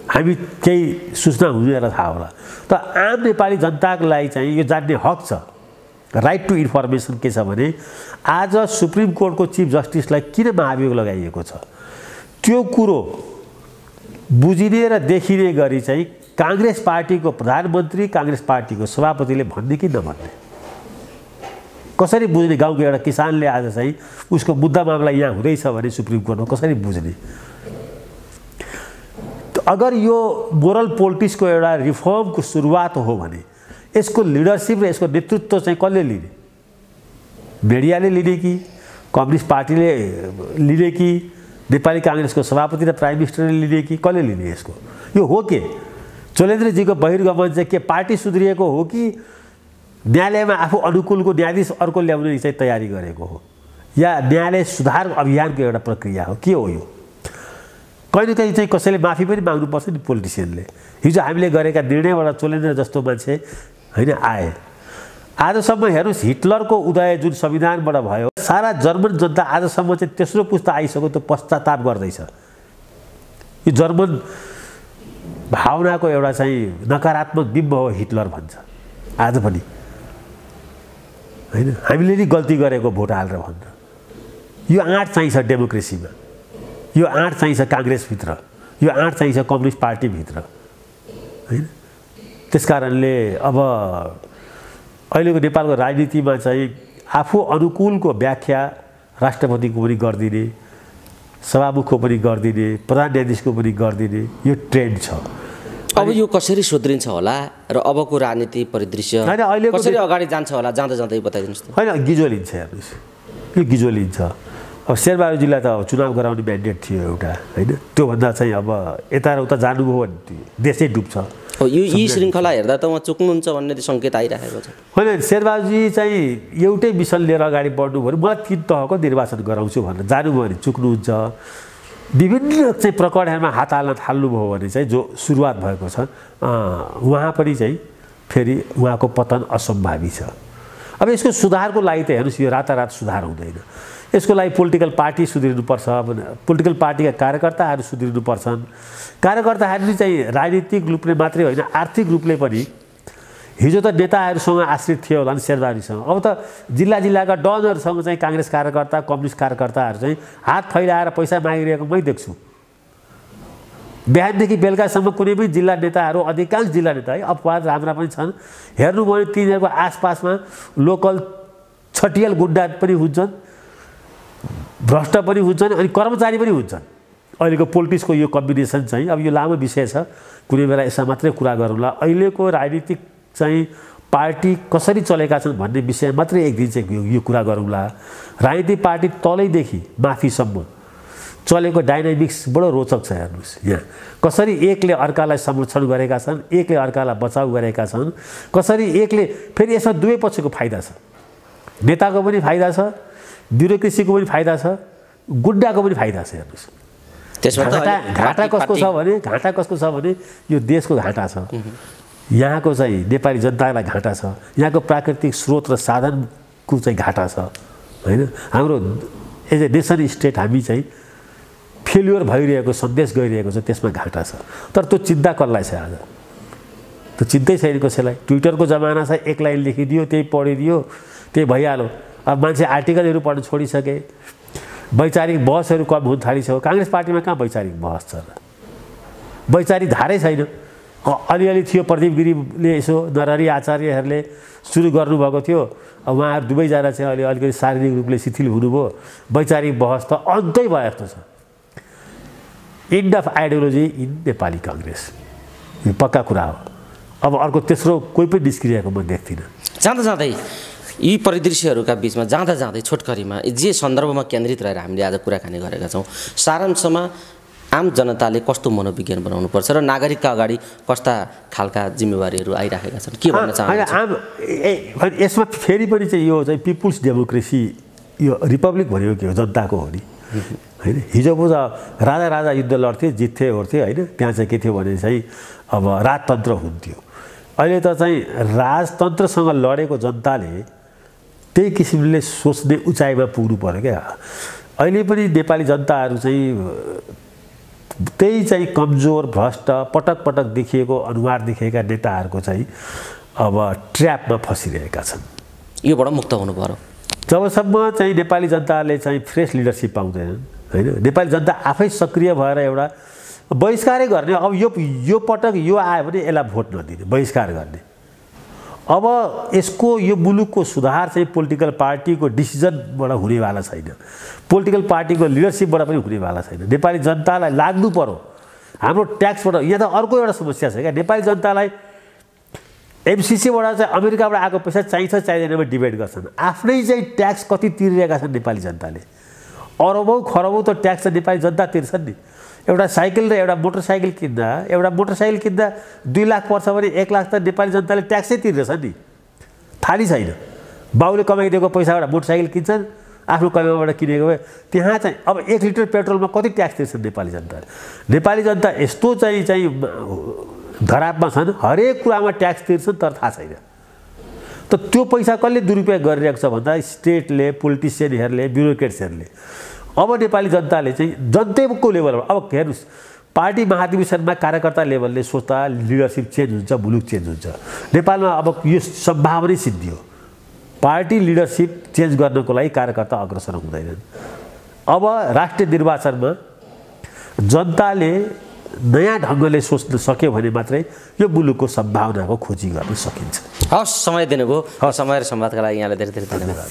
हामी केही सूचना हुनेलाई थाहा होला, तर आम नेपाली जनताको लागि चाहिँ यो जान्ने हक छ। राइट टु इन्फर्मेसन के छ भने आज सुप्रिम कोर्टको चिफ जस्टिसलाई किन महाभियोग लगाइएको छ त्यो कुरो बुझिने र देखिने गरी चाहिँ काङ्ग्रेस पार्टीको प्रधानमन्त्री, काङ्ग्रेस पार्टीको सभापतिले भन्ने कि नभन्ने, कसरी बुझ्ने? गाउँको एउटा किसानले आज चाहिँ उसको मुद्दा मामला यहाँ हुँदैछ भने सुप्रिम कोर्टमा कसरी बुझ्ने? अगर यो मोरल पोलिटिक्सको एउटा रिफर्मको सुरुवात हो भने यसको लिडरसिप र यसको नेतृत्व चाहिँ कसले लिने? मिडियाले लिने कि कम्युनिस्ट पार्टीले लिने कि नेपाली काङ्ग्रेसको सभापति र प्राइम मिनिस्टरले लिने कि कसले लिने? यसको यो हो के चोलेन्द्रजीको बहिर्गमन चाहिँ के पार्टी सुध्रिएको हो कि न्यायालयमा आफू अनुकूलको न्यायाधीश अर्को ल्याउने चाहिँ तयारी गरेको हो, या न्यायालय सुधार अभियानको एउटा प्रक्रिया हो? के हो यो? कहिले कहीँ चाहिँ कसैले माफी पनि माग्नुपर्छ नि पोलिटिसियनले। हिजो हामीले गरेका निर्णयबाट चोलेन्द्र जस्तो मान्छे होइन आए। आजसम्म हेर्नुहोस् हिटलरको उदय जुन संविधानबाट भयो, सारा जर्मन जनता आजसम्म चाहिँ तेस्रो पुस्ता आइसक्यो त्यो पश्चाताप गर्दैछ। यो जर्मन भावनाको एउटा चाहिँ नकारात्मक बिम्ब हो हिटलर भन्छ आज पनि होइन। हामीले नि गल्ती गरेको भोट हालेर भन्छ। यो आँट चाहिन्छ डेमोक्रेसीमा, यो आँट चाहिन्छ काङ्ग्रेसभित्र, यो आँट चाहिन्छ कम्युनिस्ट पार्टीभित्र होइन। त्यसकारणले अब अहिलेको नेपालको राजनीतिमा चाहिँ आफू अनुकूलको व्याख्या राष्ट्रपतिको पनि गरिदिने, सभामुखको पनि गरिदिने, प्रधान न्यायाधीशको पनि गरिदिने यो ट्रेन्ड छ। अब यो कसरी सुध्रिन्छ होला र अबको राजनीति परिदृश्य कसरी अगाडि जान्छ होला? जाँदा जाँदै बताइदिनुहोस् त। होइन गिजो लिन्छ, हेर्नुहोस् यो गिजो लिन्छ। अब शेरबहादुरजीलाई त चुनाव गराउने म्यान्डेट थियो एउटा होइन, त्योभन्दा चाहिँ अब यता र उता जानुभयो भने देशै डुब्छ। यो यी श्रृङ्खला हेर्दा त उहाँ चुक्नुहुन्छ भन्ने सङ्केत आइरहेको छ। होइन शेरबहादुरजी चाहिँ एउटै मिसन लिएर अगाडि बढ्नु भयो, मलाई 3 तहको निर्वाचन गराउँछु भनेर जानुभयो भने चुक्नुहुन्छ। विभिन्न चाहिँ प्रकरणहरूमा हात हाल्न थाल्नुभयो भने चाहिँ जो सुरुवात भएको छ उहाँ पनि चाहिँ फेरि उहाँको पतन असम्भावी छ। अब यसको सुधारको लागि त हेर्नुहोस् यो रातारात सुधार हुँदैन। यसको लागि पोलिटिकल पार्टी सुध्रिनुपर्छ, पोलिटिकल पार्टीका कार्यकर्ताहरू सुध्रिनुपर्छन्। कार्यकर्ताहरूले चाहिँ राजनीतिक रूपले मात्रै होइन आर्थिक रूपले पनि हिजो त नेताहरूसँग आश्रित थियो होला नि शेरबहादुरजीसँग, अब त जिल्ला जिल्लाका डनहरूसँग चाहिँ काङ्ग्रेस कार्यकर्ता, कम्युनिस्ट कार्यकर्ताहरू चाहिँ हात फैलाएर पैसा मागिरहेको मै देख्छु। बिहानदेखि बेलुकासम्म कुनै पनि जिल्ला नेताहरू, अधिकांश जिल्ला नेता है अपवाद राम्रा पनि छन्, हेर्नुभयो भने तिनीहरूको आसपासमा लोकल छटियल गुन्डा पनि हुन्छन्, भ्रष्ट पनि हुन्छन् अनि कर्मचारी पनि हुन्छन्। अहिलेको पोलिटिक्सको यो कम्बिनेसन चाहिँ अब यो लामो विषय छ, कुनै बेला यसमा मात्रै कुरा गरौँला। अहिलेको राजनीतिक चाहिँ पार्टी कसरी चलेका छन् भन्ने विषय मात्रै एक दिन चाहिँ यो कुरा गरौँला। राजनीतिक पार्टी तलैदेखि माथिसम्म चलेको डाइनामिक्स बडो रोचक छ। हेर्नुहोस् यहाँ कसरी एकले अर्कालाई संरक्षण गरेका छन्, एकले अर्कालाई बचाउ गरेका छन्, कसरी एकले फेरि यसमा दुवै पक्षको फाइदा छ। नेताको पनि फाइदा छ, ब्युरोक्रेसीको पनि फाइदा छ, गुन्डाको पनि फाइदा छ। हेर्नुहोस् घाटा कसको छ भने यो देशको घाटा छ, यहाँको चाहिँ नेपाली जनतालाई घाटा छ, यहाँको प्राकृतिक स्रोत र साधनको चाहिँ घाटा छ होइन। हाम्रो एज ए नेसन स्टेट हामी चाहिँ फेल्युर भइरहेको सन्देश गइरहेको छ, त्यसमा घाटा छ। तर त्यो चिन्ता कसलाई छ? आज त्यो चिन्तै छैन कसैलाई। ट्विटरको जमाना छ, एक लाइन लेखिदियो त्यही पढिदियो त्यही भइहाल्यो। अब मान्छे आर्टिकलहरू पढ्न छोडिसके, वैचारिक बहसहरू कम हुन थालिसक्यो। काङ्ग्रेस पार्टीमा कहाँ वैचारिक बहस छ र? वैचारिक धारै छैन। अलिअलि थियो, प्रदीप गिरीले यसो नरहरि आचार्यहरूले सुरु गर्नुभएको थियो, अब उहाँहरू दुवैजना चाहिँ अहिले अलिकति शारीरिक रूपले शिथिल हुनुभयो। वैचारिक बहस त अन्तै भयो जस्तो छ। End of ideology in Nepali Congress, यो पक्का कुरा हो। अब अर्को तेस्रो कोही पनि निस्किरहेको म देख्दिनँ। जाँदा जाँदै यी परिदृश्यहरूका बिचमा जाँदा जाँदै छोटकरीमा जे सन्दर्भमा केन्द्रित रहेर हामीले आज कुराकानी गरेका छौँ, सारांशमा आम जनताले कस्तो मनोविज्ञान बनाउनुपर्छ र नागरिकका अगाडि कस्ता खालका जिम्मेवारीहरू आइराखेका छन्, के भन्न चाहनुहुन्छ? यसमा फेरि पनि चाहिँ यो चाहिँ पिपुल्स डेमोक्रेसी, यो रिपब्लिक भनेको के हो? जनताको हो नि होइन। हिजो पो राजा युद्ध लड्थे, जित्थे ओर्थे होइन। त्यहाँ चाहिँ के थियो भने चाहिँ अब राजतन्त्र हुन्थ्यो। अहिले त चाहिँ राजतन्त्रसँग लडेको जनताले त्यही किसिमले सोच्ने उचाइमा पुग्नु पर्यो क्या। अहिले पनि नेपाली जनताहरू चाहिँ त्यही चाहिँ कमजोर भ्रष्ट पटक पटक देखिएको अनुहार देखेका नेताहरूको चाहिँ अब ट्र्यापमा फसिरहेका छन्। योबाट मुक्त हुनु पर्यो। जबसम्म चाहिँ नेपाली जनताले चाहिँ फ्रेस लिडरसिप पाउँदैनन् होइन, नेपाली जनता आफै सक्रिय भएर एउटा बहिष्कारै गर्ने। अब यो पटक यो आयो भने यसलाई भोट नदिने, बहिष्कार गर्ने। अब यसको यो मुलुकको सुधार चाहिँ पोलिटिकल पार्टीको डिसिजनबाट हुनेवाला छैन, पोलिटिकल पार्टीको लिडरसिपबाट पनि हुनेवाला छैन। नेपाली जनतालाई लाग्नु पर्यो हाम्रो ट्याक्सबाट। यहाँ त अर्को एउटा समस्या छ क्या, नेपाली जनतालाई एमसिसीबाट चाहिँ अमेरिकाबाट आएको पैसा चाहिन्छ चाहिँदैनमा डिबेट गर्छन्। आफ्नै चाहिँ ट्याक्स कति तिरिरहेका छन् नेपाली जनताले, अरबौँ खरबौँ त ट्याक्स त नेपाली जनता तिर्छन् नि। एउटा साइकल र एउटा मोटरसाइकल किन्दा 2 लाख पर्छ भने 1 लाख त नेपाली जनताले ट्याक्सै तिर्दैछ नि। थाली छैन, बाउले कमाइदिएको पैसाबाट मोटरसाइकल किन्छन्, आफ्नो कमाइबाट किनेको भए त्यहाँ चाहिँ अब 1 लिटर पेट्रोलमा कति ट्याक्स तिर्छन् नेपाली जनताले। नेपाली जनता यस्तो चाहिँ धरापमा छन्, हरेक कुरामा ट्याक्स तिर्छन् तर थाहा छैन। त त्यो पैसा कसले दुरुपयोग गरिरहेको छ भन्दा स्टेटले, पोलिटिसियनहरूले, ब्युरोक्रेट्सहरूले। अब नेपाली जनताले चाहिँ जनताको लेभलमा अब हेर्नुहोस्, पार्टी महाधिवेशनमा कार्यकर्ता लेभलले सोच्दा लिडरसिप चेन्ज हुन्छ, मुलुक चेन्ज हुन्छ। नेपालमा अब यो सम्भावना सिद्धियो, पार्टी लिडरसिप चेन्ज गर्नको लागि कार्यकर्ता अग्रसर हुँदैनन्। अब राष्ट्रिय निर्वाचनमा जनताले नयाँ ढङ्गले सोच्न सक्यो भने मात्रै यो मुलुकको सम्भावनाको खोजी गर्न सकिन्छ। हवस्, समय दिनुभयो। समय र संवादका लागि यहाँलाई धेरै धेरै धन्यवाद।